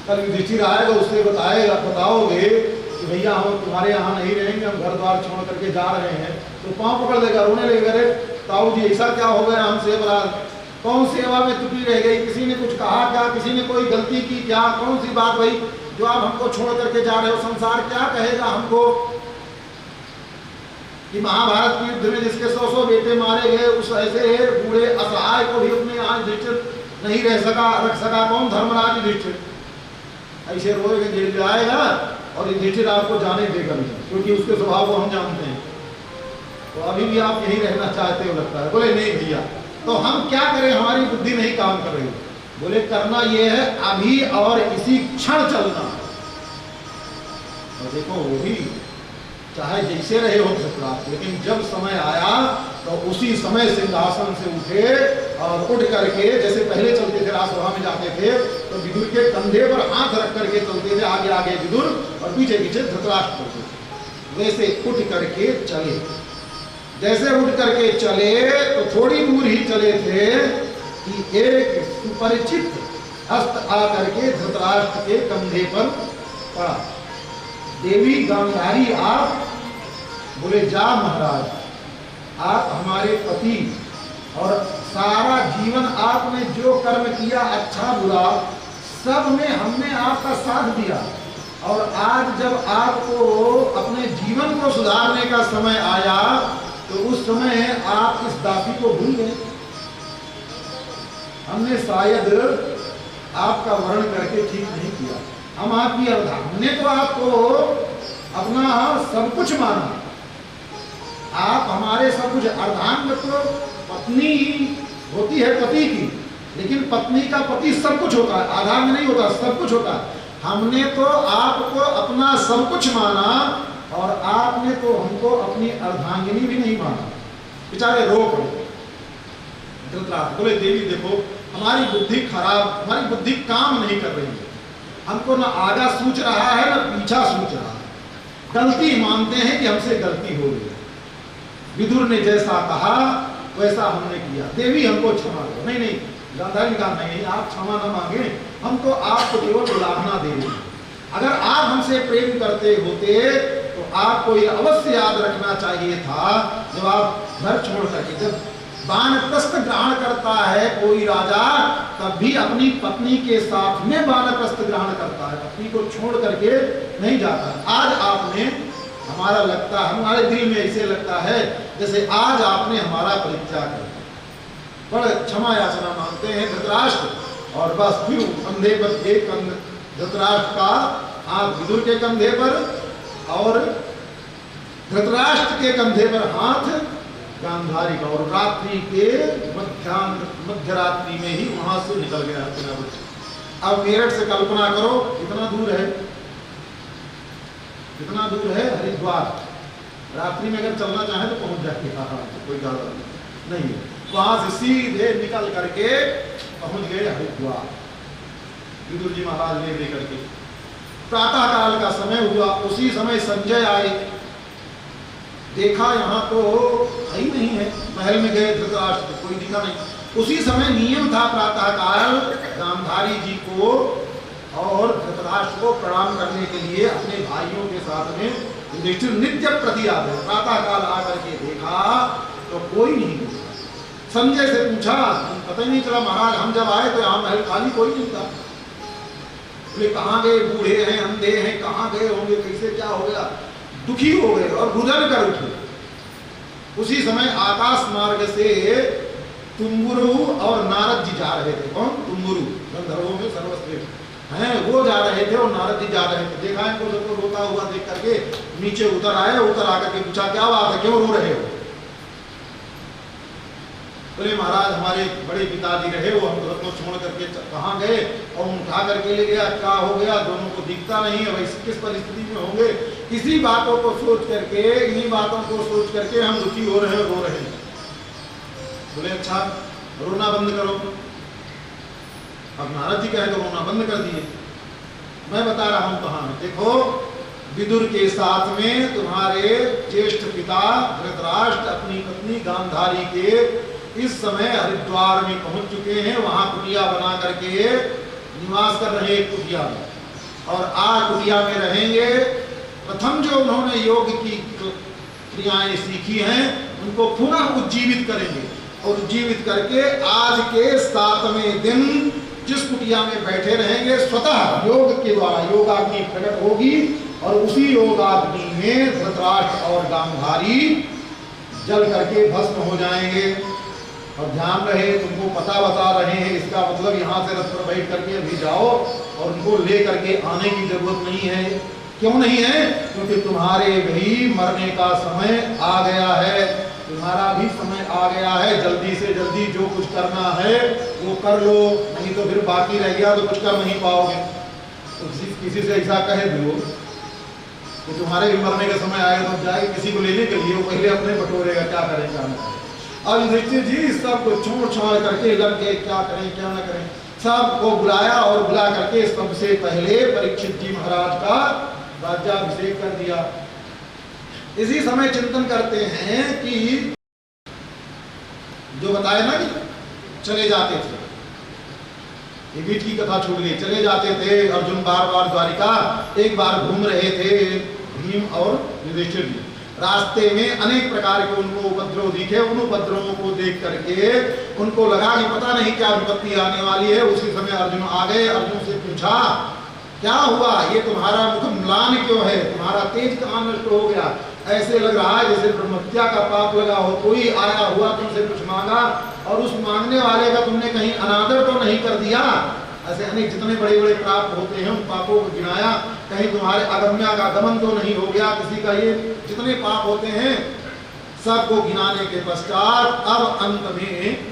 कल युधिष्ठिर आएगा, उससे बताओगे कि भैया हम तुम्हारे यहाँ नहीं रहेंगे, हम घर द्वार छोड़ करके जा रहे हैं, तो पाँव पकड़ देगा, रोने लगेगा, अरे ताऊ जी ऐसा क्या हो गया हमसे, बड़ा कौन सेवा में त्रुटि रह गई, किसी ने कुछ कहा क्या, किसी ने कोई गलती की क्या, कौन सी बात भाई जो आप हमको छोड़ करके जा रहे हो, संसार क्या कहेगा हमको। कि महाभारत के युद्ध में जिसके 100 बेटे मारे गए, उस ऐसे बूढ़े असहाय को भी अपने यहाँ युधिष्ठिर नहीं रख सका। कौन? धर्मराज युधिष्ठिर। ऐसे रोएगा, जेल जाएगा और युधिष्ठिर आपको जाने देगा नहीं, क्योंकि उसके स्वभाव को हम जानते हैं। तो अभी भी आप यही रहना चाहते हो लगता है। बोले नहीं भैया, तो हम क्या करें, हमारी बुद्धि नहीं काम कर रही। बोले करना ये है अभी और इसी क्षण चलना। और देखो वो भी चाहे जैसे रहे हो धृतराष्ट्र, लेकिन जब समय आया तो उसी समय सिंहासन से उठे और उठ करके, जैसे पहले चलते थे राजसभा में जाते थे तो विदुर के कंधे पर हाथ रख करके चलते थे, आगे आगे विदुर और पीछे पीछे धृतराष्ट्र चलते थे, वैसे उठ करके चले। जैसे उठ करके चले तो थोड़ी दूर ही चले थे कि एक सुपरिचित हस्त आकर के धृतराष्ट्र के कंधे पर पड़ा। देवी गांधारी आप? बोले जा महाराज, आप हमारे पति और सारा जीवन आपने जो कर्म किया अच्छा बुरा सब में हमने आपका साथ दिया, और आज जब आपको अपने जीवन को सुधारने का समय आया तो उस समय आप इस दासी को भूल गए। हमने शायद आपका वर्ण करके ठीक नहीं किया, हम आपकी अवधारणा, हमने तो आपको अपना सब कुछ माना, आप हमारे सब कुछ। अर्धांग तो पत्नी होती है पति की, लेकिन पत्नी का पति सब कुछ होता है, अर्धांग नहीं होता, सब कुछ होता है। हमने तो आपको अपना सब कुछ माना और आपने तो हमको अपनी अर्धांगिनी भी नहीं माना। बेचारे रो पड़े। धृतराष्ट्र बोले देवी देखो, हमारी बुद्धि खराब, हमारी बुद्धि काम नहीं कर रही है, हमको ना आगा सूझ रहा है ना पीछा सूझ रहा है, गलती मानते हैं कि हमसे गलती हो गई। विदुर ने जैसा कहा वैसा हमने किया, देवी हमको क्षमा करो। नहीं नहीं, गांधारी कहा नहीं, आप क्षमा न मांगे, हम तो आपको केवल उलाहना दे रहे हैं। अगर आप हमसे प्रेम करते होते तो आपको ये अवश्य याद रखना चाहिए था, जब आप घर छोड़ करके, जब वानप्रस्थ ग्रहण करता है कोई राजा, तब भी अपनी पत्नी के साथ में वानप्रस्थ ग्रहण करता है, पत्नी को छोड़ करके नहीं जाता। आज आपने, हमारा लगता है, हमारे दिल में ऐसे लगता है जैसे आज आपने हमारा परित्याग कर दिया, बड़े क्षमा याचना मांगते हैं धृतराष्ट्र। और बस फिर कंधे पर एक धृतराष्ट्र का हाथ विदुर के कंधे पर और धृतराष्ट्र के कंधे पर हाथ गांधारी का, और रात्रि के मध्यरात्रि में ही वहां से निकल गया हस्तिनापुर। अब मेरठ से कल्पना करो कितना दूर है, कितना दूर है हरिद्वार। रात्रि में अगर चलना चाहे तो पहुंच जाएगा, कोई ज्यादा नहीं है। वहां से सीधे निकल करके पहुंच गए हरिद्वार, विदुर जी महाराज ले लेकर के। प्रातः काल का समय हुआ, उसी समय संजय आए, देखा यहाँ तो ही नहीं है, महल में गए धृतराष्ट्र, कोई दिखा नहीं। उसी समय नियम था प्रातः काल गांधारी जी को और धृतराष्ट्र को प्रणाम करने के लिए अपने भाइयों के साथ में युधिष्ठिर नित्य प्रति आते। प्रातः काल आकर के देखा तो कोई नहीं दिखा। संजय से पूछा, पता ही नहीं चला महाराज, हम जब आए तो यहाँ महल खाली, कोई नहीं था। बोले कहाँ गए, बूढ़े हैं, अंधे हैं, कहाँ गए होंगे, कैसे क्या हो गया। दुखी हो गए और रुदन कर उठे। उसी समय आकाश मार्ग से तुम्बुरु और नारद जी जा रहे थे। कौन? तुम्बुरु, गंधर्वों में सर्वश्रेष्ठ हैं, वो जा रहे थे और नारद जी जा रहे थे। देखा इनको सबको रोता हुआ देख करके नीचे उतर आए, उतर आकर के पूछा क्या बात है, क्यों रो रहे हो। बोले महाराज हमारे बड़े पिताजी रहे, वो हम को छोड़ करके कहाँ गए और उठा करके ले गया, क्या हो गया, दोनों को दिखता नहीं है, वैसे किस परिस्थिति में होंगे। इसी बातों को सोच करके, इन्हीं बातों को सोच करके हम दुखी हो रहे हैं, रो रहे हैं। बोले अच्छा रोना बंद करो। अब नारद जी कहे तो रोना बंद कर दिए। मैं बता रहा हूं कहां है, देखो विदुर के साथ में तुम्हारे ज्येष्ठ पिता धृतराष्ट्र अपनी पत्नी गांधारी के इस समय हरिद्वार में पहुंच चुके हैं। वहां कुटिया बना करके निवास कर रहे हैं कुटिया में, और आज कुटिया में रहेंगे। प्रथम जो उन्होंने योग की क्रियाएं सीखी हैं उनको पुनः उज्जीवित करेंगे, और उज्जीवित करके आज के 7वें दिन जिस कुटिया में बैठे रहेंगे, स्वतः योग के द्वारा योगाग्नि प्रकट होगी, और उसी योगाग्नि में धृतराष्ट्र और गांधारी जल करके भस्म हो जाएंगे। और ध्यान रहे, तुमको पता बता रहे हैं, इसका मतलब यहाँ से रथ पर बैठ करके अभी जाओ और उनको ले करके आने की जरूरत नहीं है। क्यों नहीं है? क्योंकि तुम्हारे भी मरने का समय आ गया है, तुम्हारा भी समय आ गया है। जल्दी से जल्दी जो कुछ करना है वो कर लो, नहीं तो फिर बाकी रह गया तो कुछ कर नहीं पाओगे। तो किसी से ऐसा कहे दो कि तुम्हारे भी मरने का समय आएगा तो जाए किसी को लेने के लिए, वो पहले अपने बटोरेगा, क्या करेगा। अब युधिष्ठिर जी सबको छोड़ छाड़ करके लग गए, क्या करें क्या ना करें। सबको बुलाया और बुला करके सबसे पहले परीक्षित जी महाराज का राज्याभिषेक कर दिया। इसी समय चिंतन करते हैं कि जो बताया ना कि चले जाते थे, ये बीच की कथा छूट गई। चले जाते थे अर्जुन बार बार द्वारिका, एक बार घूम रहे थे भीम और युधिष्ठिर जी। रास्ते में अनेक प्रकार के उनको उपद्रव दिखे। उन उपद्रवों को देख करके उनको लगा कि पता नहीं क्या विपत्ति आने वाली है। उसी समय अर्जुन आ गए। अर्जुन से पूछा, क्या हुआ? ये तुम्हारा मुख म्लान क्यों है? तुम्हारा तेज कहाँ नष्ट हो गया? ऐसे लग रहा है जैसे ब्रह्महत्या का पाप लगा हो। कोई आया हुआ तुमसे कुछ मांगा और उस मांगने वाले का तुमने कहीं अनादर तो नहीं कर दिया? ऐसे अनेक जितने बड़े बड़े पाप होते हैं उन पापों को गिनाया, कहीं तुम्हारे अगम्या का गमन तो नहीं हो गया किसी का? ये जितने पाप होते हैं सबको गिनाने के पश्चात अब अंत में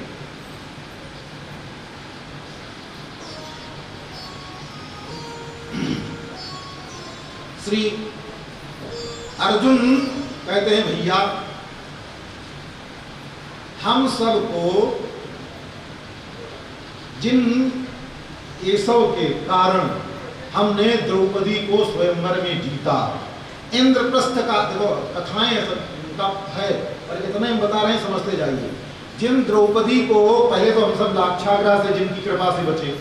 श्री अर्जुन कहते हैं, भैया हम सबको जिन केशव के कारण हमने द्रौपदी को स्वयंवर में जीता, इंद्रप्रस्थ का, देखो कथाएं है और इतना हम बता रहे हैं, समझते जाइए। जिन द्रौपदी को, पहले तो हम सब लाक्षागृह से जिनकी कृपा से बचे,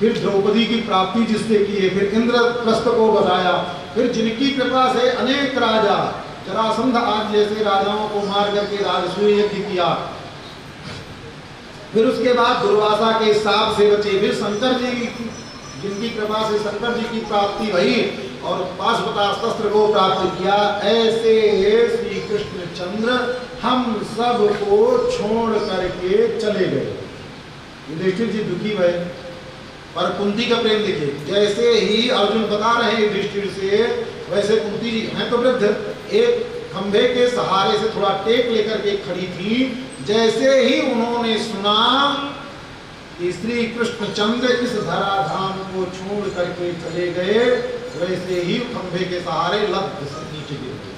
फिर द्रौपदी की प्राप्ति जिससे किए, फिर इंद्रप्रस्थ को बताया, फिर जिनकी कृपा से अनेक राजा, जरासंध आदि जैसे राजाओं को मार करके राजसूय यज्ञ किया, फिर उसके बाद दुर्वासा के शाप से बचे, फिर शंकर जी जिनकी कृपा से शंकर जी की प्राप्ति भई और पाशुपतास्त्र को प्राप्त किया, ऐसे श्री कृष्ण चंद्र हम सब को छोड़ करके चले गए। युधिष्ठिर जी दुखी भय, पर कुंती का प्रेम देखिए। जैसे ही अर्जुन बता रहे हैं युधिष्ठिर से, वैसे कुंती जी हैं तो वृद्ध, एक खंभे के सहारे से थोड़ा टेक लेकर के खड़ी थी। जैसे ही उन्होंने सुना कि श्री कृष्णचंद्र इस धराधाम को छोड़ करके चले गए, वैसे ही खंभे के सहारे लग नीचे गिर गए।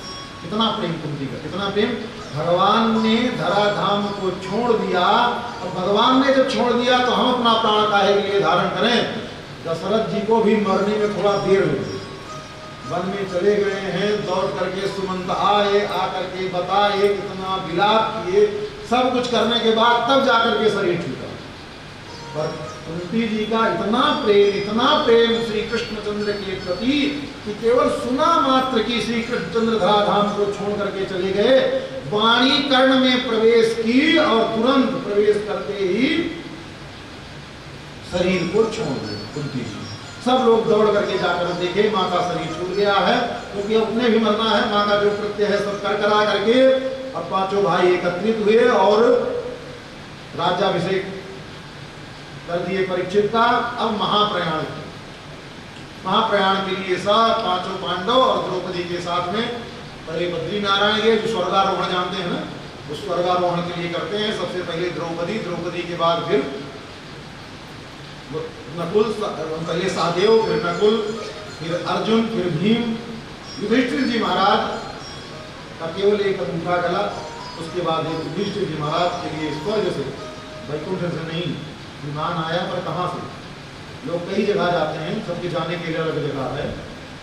कितना प्रेम कुंती का, कितना प्रेम। भगवान ने धराधाम को छोड़ दिया, और भगवान ने जब छोड़ दिया तो हम अपना प्राण काहे के लिए धारण करें। दशरथ जी को भी मरने में थोड़ा देर हुई, वन में चले गए हैं, दौड़ करके सुमंत आए, आकर के बताए, कितना विलाप किए, सब कुछ करने के बाद तब जाकर के शरीर छूटा। पर कुंती जी का इतना प्रेम श्री कृष्णचंद्र के प्रति कि केवल सुना मात्र की श्री कृष्णचंद्र धराधाम को छोड़ करके चले गए, वाणी कर्ण में प्रवेश की और तुरंत प्रवेश करते ही शरीर को छोड़ दिया कुंती जी। सब लोग दौड़ करके जाकर देखे, माँ का शरीर छूट गया है, क्योंकि अपने भी मरना है। माँ का जो कृत्य है सब कर करा करके अब पांचों भाई एकत्रित हुए और राज्याभिषेक कर दिए परीक्षित का। अब महाप्रयाण के लिए सब पांचों पांडव और द्रौपदी के साथ में पहले बद्री नारायण गए, जो स्वर्गारोहण जानते हैं ना, उस स्वर्गारोहण के लिए करते हैं। सबसे पहले द्रौपदी के बाद फिर नकुल, पहले सहदेव, फिर नकुल, फिर अर्जुन, फिर भीम। युधिष्ठिर जी महाराज का केवल एक अंगूठा गला, उसके बाद युधिष्ठिर जी महाराज के लिए स्वर्ग से, वैकुंठ से नहीं, विमान आया। पर कहाँ से? लोग कई जगह जाते हैं, सबके जाने के लिए अलग जगह है।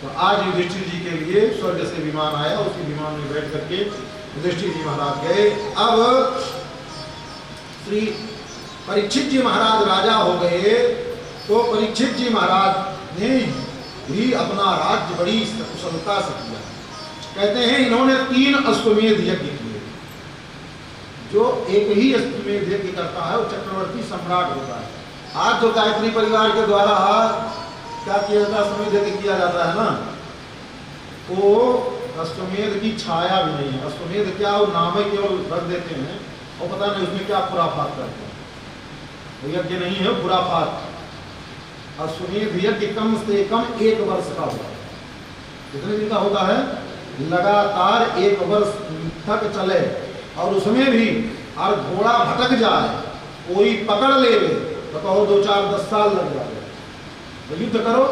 तो आज युधिष्ठिर जी के लिए स्वर्ग से विमान आया, उसी विमान में बैठ करके युधिष्ठिर जी महाराज गए। अब श्री परीक्षित जी महाराज राजा हो गए, तो परीक्षित जी महाराज ने भी अपना राज्य बड़ी कुशलता से किया। कहते हैं इन्होंने 3 अश्वमेध यज्ञ किए। जो एक ही अश्वमेध यज्ञ करता है वो चक्रवर्ती सम्राट होता है। आज जो गायत्री परिवार के द्वारा क्या किया जाता है, अश्वमेध यज्ञ किया जाता है ना, वो अश्वमेध की छाया भी नहीं है। अश्वमेध क्या, वो नाम ही केवल रख देते हैं और पता नहीं उसमें क्या खुराफात करते हैं। वो यज्ञ नहीं है, खुराफात। अश्वमेध यज्ञ कम से कम 1 वर्ष का होता है। कितने दिन का होता है? लगातार 1 वर्ष तक चले, और उसमें भी और घोड़ा भटक जाए, कोई पकड़ ले तो कहो 2, 4, 10 साल लग जाएगा। तो युद्ध करो,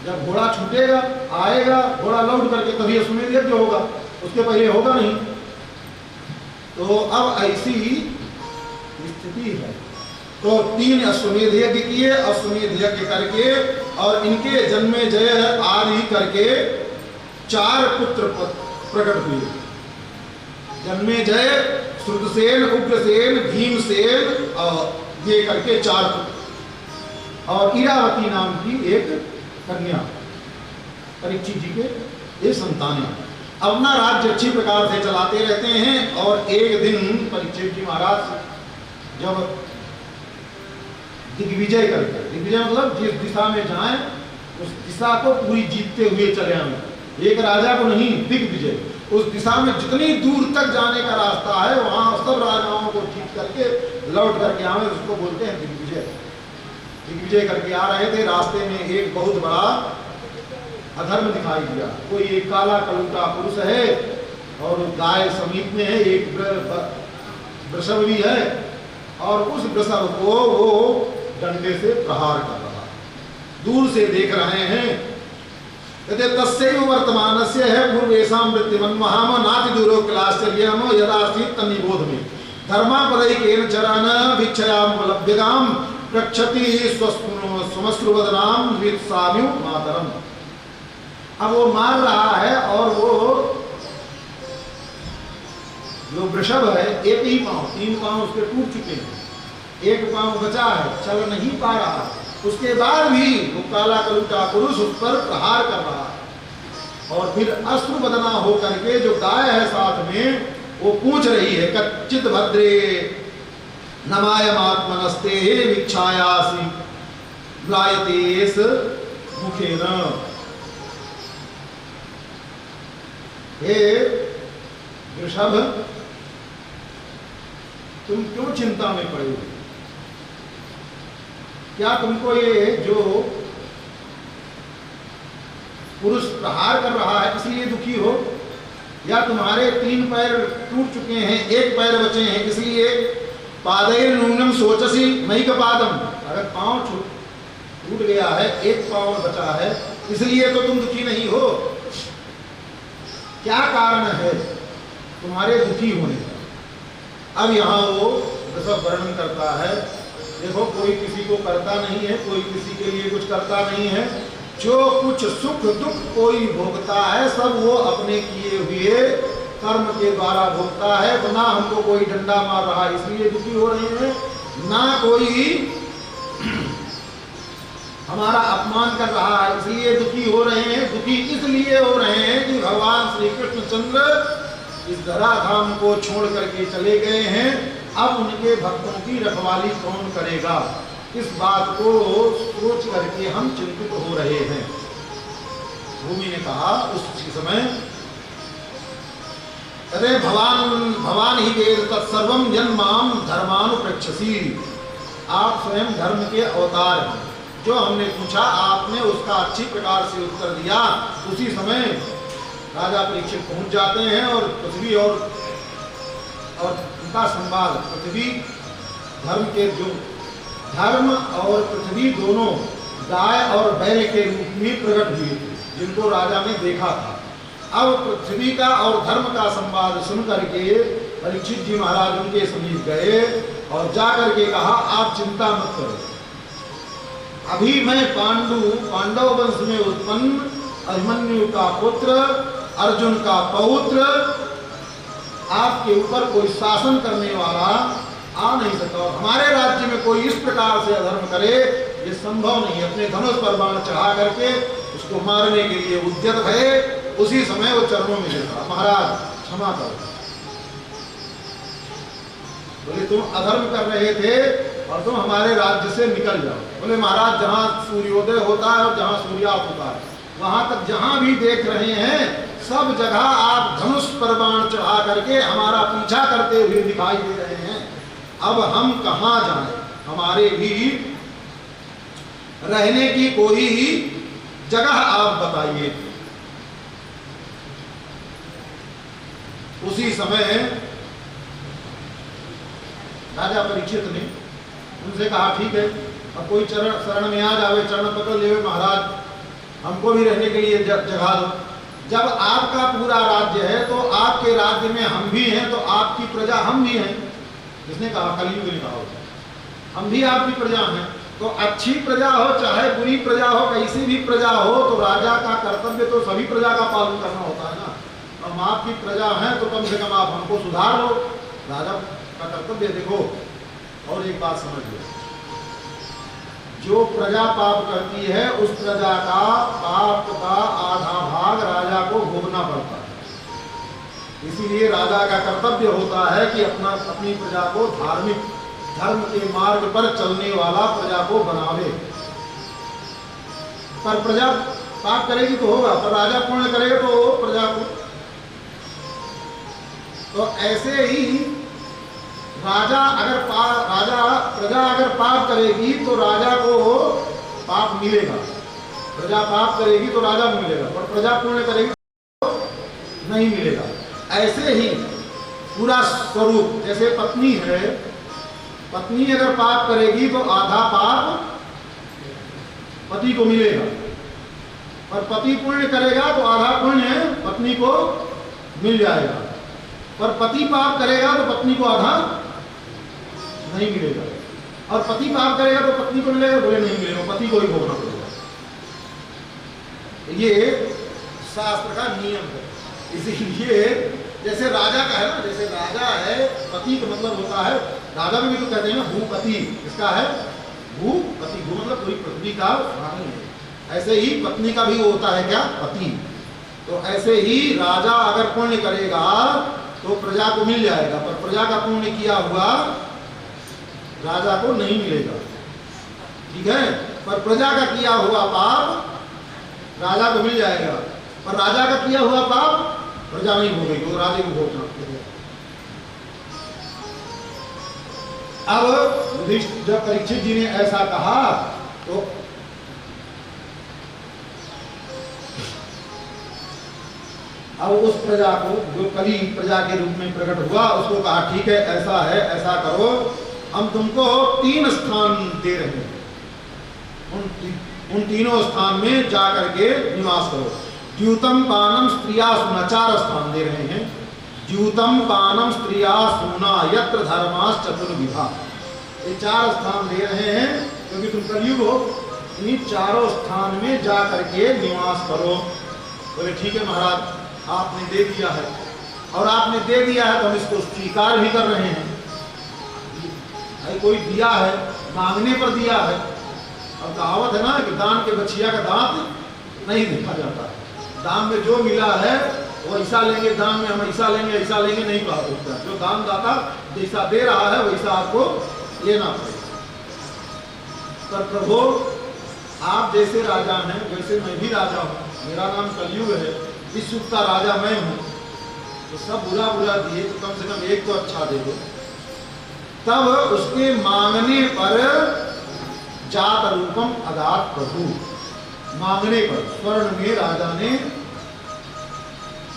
जब घोड़ा छूटेगा, आएगा घोड़ा लौट करके, तभी अश्वमेध यज्ञ होगा, उसके पहले होगा नहीं। तो अब ऐसी स्थिति है। तो 3 अश्वमेध यज्ञ किए, अश्वमेध यज्ञ करके और इनके जन्मे जय आदि करके 4 पुत्र प्रकट हुए। जन्मे जय, श्रुतसेन, उग्रसेन, भीमसेन और ये करके 4 पुत्र, और इरावती नाम की एक कन्या परीक्षित जी के ये संतान। अपना राज्य अच्छी प्रकार से चलाते रहते हैं। और एक दिन परीक्षित जी महाराज जब दिग्विजय करते, दिग्विजय मतलब जिस दिशा में जाएं उस दिशा को पूरी जीतते हुए चले आए। एक राजा को नहीं, दिग्विजय, उस दिशा में जितनी दूर तक जाने का रास्ता है वहां सब राजाओं को जीत करके लौट करके आए, उसको बोलते हैं दिग्विजय। दिग्विजय करके आ रहे थे, रास्ते में एक बहुत बड़ा अधर्म दिखाई दिया। कोई एक काला कलूटा पुरुष है और गाय समीप में है, एक वृषभ भी है, और उस वृषभ को वो डंडे से प्रहार कर रहा है। दूर से देख रहे हैं। कहते तस्यैव वर्तमानस्य है पूर्वेशाम वृत्तिमन् महाम नाति दूरो क्लाश्चर्यम यदासीत तन्निबोध में धर्मापदैकेन चरण भिक्षयाम लभ्यताम प्रक्षति स्वमश्रुवदनाम वित्साम्यु मातरम। अब वो मार रहा है और वो जो वृषभ है एक ही पांव, 3 पांव उसके टूट चुके हैं, एक पांव बचा है, चल नहीं पा रहा। उसके बाद भी वो काला कलूटा पुरुष उस पर प्रहार कर रहा है। और फिर अश्रु बदना होकर के जो गाय है साथ में वो पूछ रही है, कच्चित भद्रे नमायमात्मनस्ते भिक्षायासि म्लायतेस मुखेन। हे वृषभ, तुम क्यों चिंता में पड़े हो? क्या तुमको ये जो पुरुष प्रहार कर रहा है इसलिए दुखी हो, या तुम्हारे 3 पैर टूट चुके हैं, 1 पैर बचे हैं इसलिए? पादे नूनम सोचसी मई का पादम, अगर पांव टूट गया है, 1 पांव बचा है, इसलिए तो तुम दुखी नहीं हो। क्या कारण है तुम्हारे दुखी होने का? अब यहाँ वो सब वर्णन करता है। देखो, कोई किसी को करता नहीं है, कोई किसी के लिए कुछ करता नहीं है। जो कुछ सुख दुख कोई भोगता है सब वो अपने किए हुए कर्म के द्वारा भोगता है। ना हमको कोई डंडा मार रहा है इसलिए दुखी हो रहे हैं, ना कोई हमारा अपमान कर रहा है इसलिए दुखी हो रहे हैं। दुखी इसलिए हो रहे हैं कि भगवान श्री कृष्णचंद्र इस धराधाम को छोड़ करके चले गए हैं। अब उनके भक्तों की रखवाली कौन करेगा? इस बात को सोच करके हम चिंतित हो रहे हैं। भूमि ने कहा उस समय, अरे भवान ही वेद तत्सर्वम जन्माम धर्मानुप्रक्षसी। आप स्वयं धर्म के अवतार हैं। जो हमने पूछा आपने उसका अच्छी प्रकार से उत्तर दिया। उसी समय राजा परीक्षित पहुंच जाते हैं और पृथ्वी और उनका संवाद, पृथ्वी धर्म के जो धर्म और पृथ्वी दोनों गाय और बैल के रूप में प्रकट हुए थे, जिनको राजा ने देखा था। अब पृथ्वी का और धर्म का संवाद सुन करके परीक्षित जी महाराज उनके समीप गए और जाकर के कहा, आप चिंता मत करो, अभी मैं पांडव वंश में उत्पन्न अभिमन्यु का पुत्र, अर्जुन का पौत्र, आपके ऊपर कोई शासन करने वाला आ नहीं सकता। और हमारे राज्य में कोई इस प्रकार से अधर्म करे ये संभव नहीं है। अपने धनुष पर बाण चढ़ा करके उसको मारने के लिए उद्यत है। उसी समय वो चरणों में गिर पड़ा, महाराज क्षमा करो। बोले तुम अधर्म कर रहे थे और तुम हमारे राज्य से निकल जाओ। बोले महाराज, जहाँ सूर्योदय होता है और जहाँ सूर्यास्त होता है वहां तक जहां भी देख रहे हैं सब जगह आप धनुष पर बाण चढ़ा करके हमारा पीछा करते हुए दिखाई दे रहे हैं। अब हम कहां जाएं? हमारे भी रहने की कोई जगह आप बताइए। उसी समय राजा परीक्षित ने उनसे कहा, ठीक है, अब कोई शरण में आ जावे, चरण पकड़ लेवे, महाराज हमको भी रहने के लिए जगह दो। जब आपका पूरा राज्य है तो आपके राज्य में हम भी हैं, तो आपकी प्रजा हम भी हैं। जिसने कहा, कलयुग ने कहा, हम भी आपकी प्रजा हैं। तो अच्छी प्रजा हो चाहे बुरी प्रजा हो, कैसी भी प्रजा हो, तो राजा का कर्तव्य तो सभी प्रजा का पालन करना होता है ना। हम आपकी प्रजा हैं तो कम से कम आप हमको सुधार लो, राजा का कर्तव्य। देखो और एक बात समझ लो, जो प्रजा पाप करती है उस प्रजा का पाप का आधा भाग राजा को भोगना पड़ता है। इसीलिए राजा का कर्तव्य होता है कि अपनी प्रजा को धार्मिक धर्म के मार्ग पर चलने वाला प्रजा को बनावे। पर प्रजा पाप करेगी तो होगा, पर राजा पुण्य करेगा तो प्रजा को। तो ऐसे ही प्रजा अगर पाप करेगी तो राजा को पाप मिलेगा, प्रजा पाप करेगी तो राजा को मिलेगा, पर प्रजा पुण्य करेगी तो नहीं मिलेगा। ऐसे ही पूरा स्वरूप, जैसे पत्नी है, पत्नी अगर पाप करेगी तो आधा पाप पति को मिलेगा, पर पति पुण्य करेगा तो आधा पुण्य पत्नी को मिल जाएगा। पर पति पाप करेगा तो पत्नी को आधा नहीं मिलेगा, और पति पाप करेगा तो पत्नी को मिलेगा, बोले नहीं मिलेगा, पति को ही भोगना पड़ेगा। ये शास्त्र का नियम है। इसीलिए जैसे राजा का है ना, जैसे राजा है, पति का मतलब होता है, राजा में भी तो कहते हैं ना भूपति, इसका है भूपति, भू मतलब पूरी पृथ्वी का स्वामी है। ऐसे ही पत्नी का भी होता है क्या, पति। तो ऐसे ही राजा अगर पुण्य करेगा तो प्रजा को मिल जाएगा, पर प्रजा का पुण्य किया हुआ राजा को नहीं मिलेगा, ठीक है। पर प्रजा का किया हुआ पाप राजा को मिल जाएगा, पर राजा का किया हुआ पाप प्रजा नहीं भोगेगी, वो राजे को भोगना पड़ेगा। अब जब परीक्षित जी ने ऐसा कहा तो अब उस प्रजा को, जो कली प्रजा के रूप में प्रकट हुआ, उसको कहा, ठीक है, ऐसा है, ऐसा करो, हम तुमको 3 स्थान दे रहे हैं, उन तीनों स्थान में जाकर के निवास करो। द्यूतम पानम स्त्रिया सुना, 4 स्थान दे रहे हैं। द्यूतम पानम स्त्रिया सुना यत्र धर्मास चतुर्विधा, ये 4 स्थान दे रहे हैं, क्योंकि तुम कलयुग हो, इन चारों स्थान में जाकर के निवास करो। बोले ठीक है महाराज, आपने दे दिया है, और आपने दे दिया है तो हम इसको स्वीकार भी कर रहे हैं। कोई दिया है, मांगने पर दिया है। अब कहावत है ना कि दान के बछिया का दांत नहीं देखा जाता है। दान में जो मिला है वो ऐसा लेंगे, दान में हम ऐसा लेंगे, ऐसा लेंगे नहीं कहा सकता। जो दान दाता जैसा दे रहा है वैसा आपको लेना पड़ेगा। पर प्रभु आप जैसे राजा हैं वैसे मैं भी राजा हूँ, मेरा नाम कलयुग है, इस युग का राजा मैं हूँ, तो सब बुरा बुरा दिए तो कम से कम एक तो अच्छा दे दो। तब उसके मांगने पर जात रूपम अदात प्रभु, मांगने पर स्वर्ण में राजा ने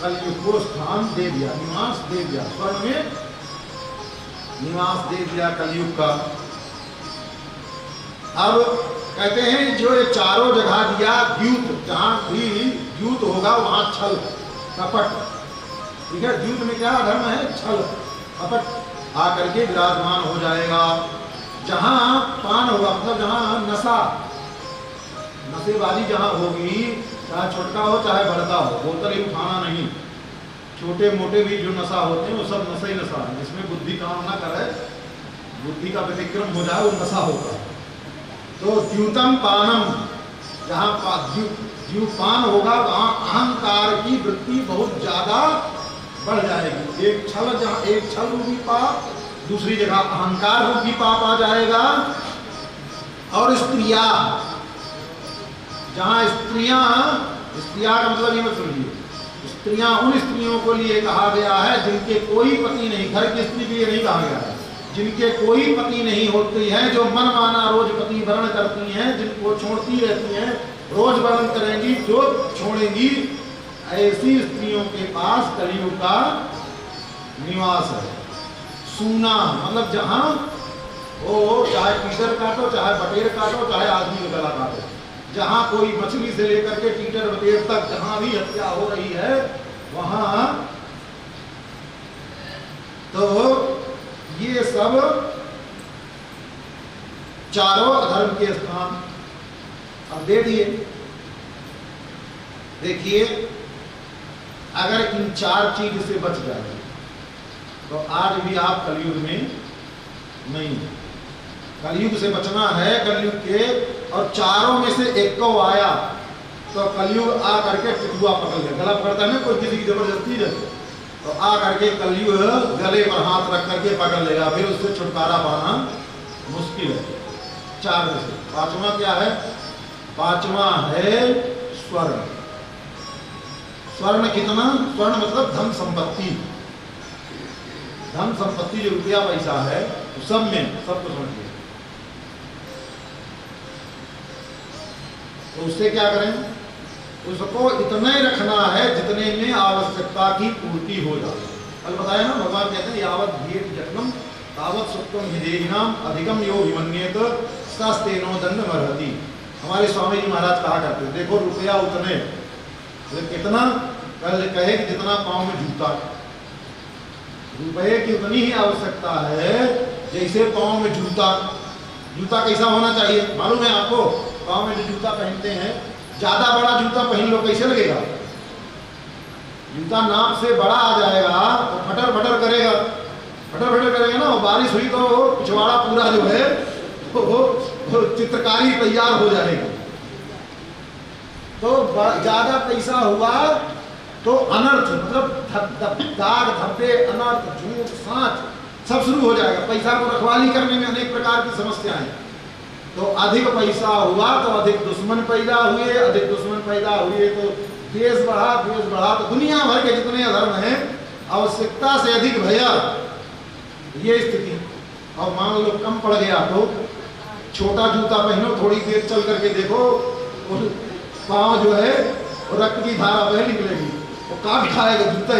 कलयुग को स्थान दे दिया, निवास दे दिया, स्वर्ण में निवास दे दिया कलयुग का। अब कहते हैं जो ये चारों जगह दिया, द्यूत, जहां भी द्यूत होगा वहां छल कपट, ठीक है। द्यूत में क्या धर्म है, छल कपट आकर के विराजमान हो जाएगा। जहां पान होगा मतलब जहां नशा, नशेबाजी जहां होगी, चाहे छोटा हो चाहे बड़का हो, बोतल ही उठाना नहीं, छोटे मोटे भी जो नशा होते हैं वो सब नशा ही नशा है। जिसमें बुद्धि काम ना करे, बुद्धि का व्यतिक्रम हो जाए, वो नशा होगा। तो द्यूतम पानम, जहाँ द्यूपान होगा वहाँ अहंकार की वृत्ति बहुत ज्यादा बढ़ जाएगी। एक छल रूपी पाप, दूसरी जगह अहंकार रूपी पाप आ जाएगा। और स्त्रियां, जहाँ स्त्रियां स्त्रियां का मतलब ये मत समझिए, स्त्रियां उन स्त्रियों को लिए कहा गया है जिनके कोई पति नहीं, घर की स्त्री के लिए नहीं कहा गया है, जिनके कोई पति नहीं होती हैं, जो मन माना रोज पति वर्ण करती हैं, जिनको छोड़ती रहती हैं, रोज वर्ण करेंगी, जो छोड़ेंगी, ऐसी स्त्रियों के पास कलयुग का निवास है। सूना मतलब जहां वो चाहे टीटर काटो, चाहे बटेर काटो, चाहे आदमी का गला काटो, जहां कोई मछली से लेकर के टीटर बटेर तक जहां भी हत्या हो रही है वहां तो ये सब चारों अधर्म के स्थान अब दे दिए। देखिए अगर इन चार चीज से बच जाए तो आज भी आप कलयुग में नहीं है। कलयुग से बचना है, कलयुग के, और चारों में से एक को आया तो कलयुग आ करके पिटुआ पकड़ ले, गला पकड़ता है ना कोई किसी की जबरदस्ती है, तो आ करके कलयुग गले पर हाथ रख करके पकड़ लेगा, फिर उससे छुटकारा पाना मुश्किल है। चार में से पांचवा क्या है? पांचवा है स्वर्ण। स्वर्ण कितना? स्वर्ण मतलब धन संपत्ति। धन संपत्ति जो रुपया पैसा है तो सब में सब कुछ समझिए। तो उससे क्या करें? उसको इतना ही रखना है जितने में आवश्यकता की पूर्ति हो जाए। कल बताया ना, भगवान कहते हैं यावत भीत जटनम तावत सुक्तम हिदेहिनाम अधिकम यो विमन्येत सस्तेनो दंड मरहति। हमारे स्वामी जी महाराज कहा करते हैं, देखो रुपया उतने, कितना? कल कहे कि जितना पाँव में जूता, रुपये की उतनी ही आवश्यकता है जैसे पाँव में जूता। जूता कैसा होना चाहिए मालूम है आपको? पाँव में जो जूता पहनते हैं, ज्यादा बड़ा जूता पहन लो कैसे लगेगा? जूता नाप से बड़ा आ जाएगा तो फटर फटर करेगा, फटर फटर करेगा ना। बारिश हुई तो पिछवाड़ा पूरा जो है वो चित्रकारी तैयार हो जाएगी। तो ज्यादा पैसा हुआ तो अनर्थ मतलब दाग धब्बे, अनर्थ, झूठ, साँच सब शुरू हो जाएगा। पैसा को रखवाली करने में अनेक प्रकार की समस्याएं। तो अधिक पैसा हुआ तो अधिक दुश्मन पैदा हुए, अधिक दुश्मन पैदा हुए तो देश बढ़ा, देश बढ़ा तो दुनिया भर के जितने अधर्म हैं आवश्यकता से अधिक भैया ये स्थिति। और मान लो कम पड़ गया तो छोटा जूता पहनो, थोड़ी देर चल करके देखो पाँव जो है रक्त की धारा बह निकलेगी, वो काट खाएगा जूते।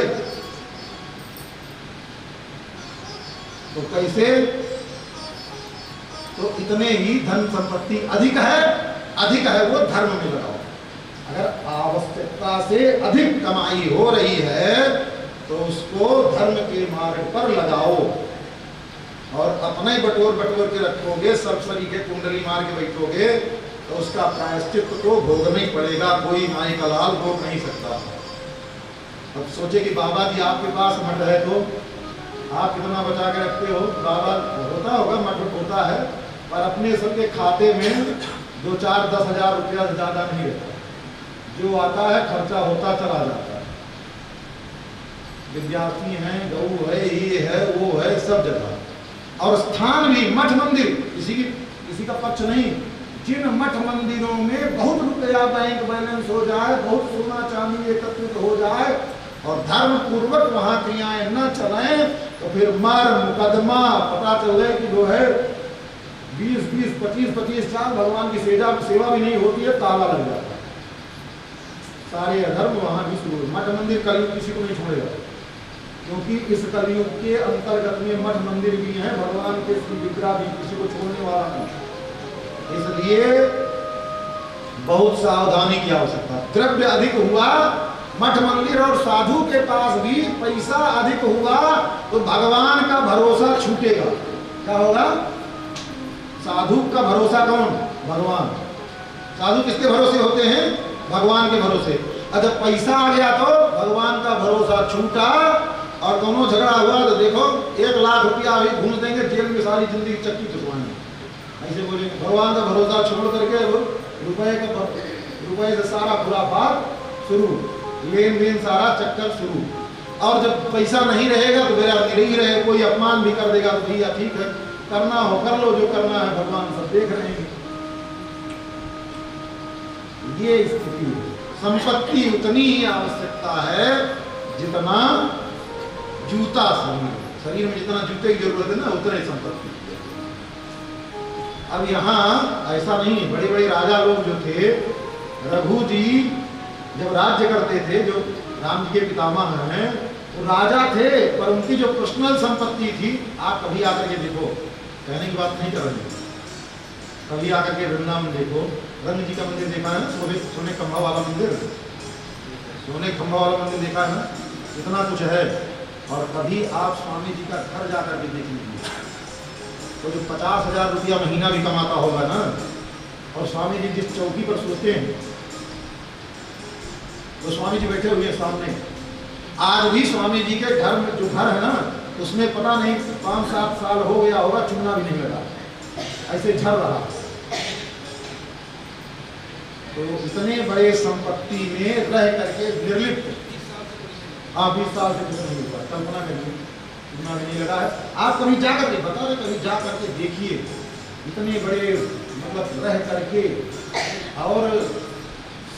तो कैसे? तो इतने ही धन संपत्ति अधिक है वो धर्म में लगाओ। अगर आवश्यकता से अधिक कमाई हो रही है तो उसको धर्म के मार्ग पर लगाओ। और अपने बटोर के रखोगे, सब शरीर कुंडली मार के बैठोगे तो उसका प्रायश्चित को भोगना ही पड़ेगा। कोई माई का लाल भोग नहीं सकता। अब सोचे कि बाबा जी आपके पास मठ है तो आप कितना बचा के रखते हो? बाबा होता होगा, मठ होता है, पर अपने सबके खाते में 2-4-10,000 रुपया से ज्यादा नहीं रहता। जो आता है खर्चा होता चला जाता है। विद्यार्थी हैं, गऊ है, ये है, वो है, सब जगह। और स्थान भी मठ मंदिर, किसी का पक्ष नहीं। जिन मठ मंदिरों में बहुत रुपया बैंक बैलेंस हो जाए, बहुत सोना चांदी एकत्रित हो जाए और धर्म पूर्वक वहां क्रियाएं न चलें तो फिर मर मुकदमा पता चले कि जो है 20-20, 25-25 साल भगवान की सेवा भी नहीं होती है, ताला लग जाता है। सारे अधर्म वहां भी शुरू। मठ मंदिर कलयुग किसी को नहीं छोड़ेगा, क्योंकि इस कलयुग के अंतर्गत में मठ मंदिर भी हैं, भगवान के विग्रह भी किसी को छोड़ने वाला नहीं। इसलिए बहुत सावधानी की आवश्यकता। द्रव्य अधिक हुआ, मठ मंदिर और साधु के पास भी पैसा अधिक हुआ तो भगवान का भरोसा छूटेगा। क्या होगा? साधु का भरोसा कौन? भगवान। साधु किसके भरोसे होते हैं? भगवान के भरोसे। अगर पैसा आ गया तो भगवान का भरोसा छूटा और दोनों झगड़ा हुआ तो देखो 1 लाख रुपया अभी घूम देंगे, जेल में सारी जिंदगी चक्की चुकवाएंगे। ऐसे बोलेंगे। भगवान का भरोसा छोड़ करके रुपए से सारा खुराफात शुरू, लेन देन सारा चक्कर शुरू। और जब पैसा नहीं रहेगा तो मेरा नहीं रहे, कोई अपमान भी कर देगा तो भैया ठीक है, करना हो कर लो, जो करना है भगवान सब देख रहे हैं। ये स्थिति संपत्ति उतनी ही आवश्यकता है जितना जूता शरीर में जितना जूते की जरूरत है ना, उतना ही संपत्ति। अब यहाँ ऐसा नहीं, बड़े बड़े राजा लोग जो थे, रघु जी जब राज्य करते थे, जो राम जी के पितामह हैं, वो राजा थे, पर उनकी जो पर्सनल संपत्ति थी, आप कभी आकर के देखो, कहने की बात नहीं कर रहे, कभी आकर के वृंदावन देखो, रंग जी का मंदिर देखा है ना, सोने खंभा वाला मंदिर, सोने खंभा वाला मंदिर देखा है ना, इतना कुछ है। और कभी आप स्वामी जी का घर जाकर के देख लीजिए, तो जो 50,000 रुपया महीना भी कमाता होगा ना, और स्वामी जी जिस चौकी पर सोते हैं, तो स्वामी जी बैठे हुए सामने, आज भी स्वामी जी के घर में जो घर है ना, उसमें पता नहीं 5-7 साल हो गया होगा, चूना भी नहीं लगा, ऐसे झड़ रहा। तो इतने बड़े संपत्ति में रह करके निर्लिप्त, 20 साल से कुछ नहीं हुआ, कल्पना करिए, चूना भी नहीं लगा है। आप कभी जा करके बता रहे, कभी जा करके देखिए, इतने बड़े मतलब रह करके, और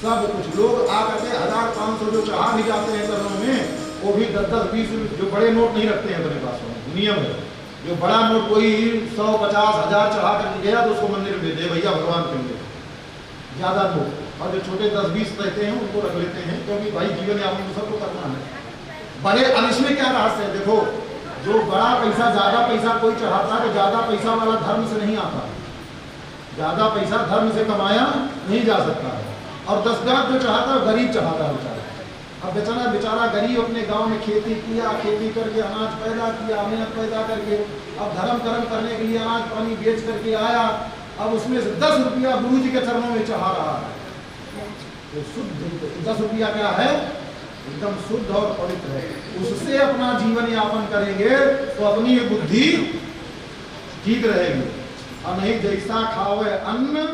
सब कुछ लोग आकर के 1000-500 जो चढ़ा भी जाते हैं चरणों में, वो भी 10-20 जो बड़े नोट नहीं रखते हैं अपने पास, नियम है, जो बड़ा नोट कोई 100-50,000 चढ़ा कर गया तो उसको मंदिर में दे भैया भगवान के लिए, ज्यादा नोट, और जो छोटे 10-20 रहते हैं उनको रख लेते हैं, क्योंकि भाई जीवन यापन तो सबको करना है। बड़े, अब इसमें क्या रहस्य है, देखो, जो बड़ा पैसा, ज्यादा पैसा कोई चढ़ाता है, तो ज्यादा पैसा वाला धर्म से नहीं आता, ज्यादा पैसा धर्म से कमाया नहीं जा सकता है, और 10 गांठ जो चढ़ाता है गरीब चढ़ाता है बेचारा। अब बेचारा गरीब अपने गांव में खेती किया, खेती करके अनाज पैदा किया, मेहनत पैदा करके, अब धर्म कर्म करने के लिए अनाज पानी बेच करके आया, अब उसमें से 10 रुपया गुरु जी के चरणों में चढ़ा रहा है, तो शुद्ध 10 रुपया क्या है, एकदम शुद्ध और पवित्र है, उससे अपना जीवन यापन करेंगे तो अपनी बुद्धि ठीक रहेगी, और नहीं जैसा खावे अन्न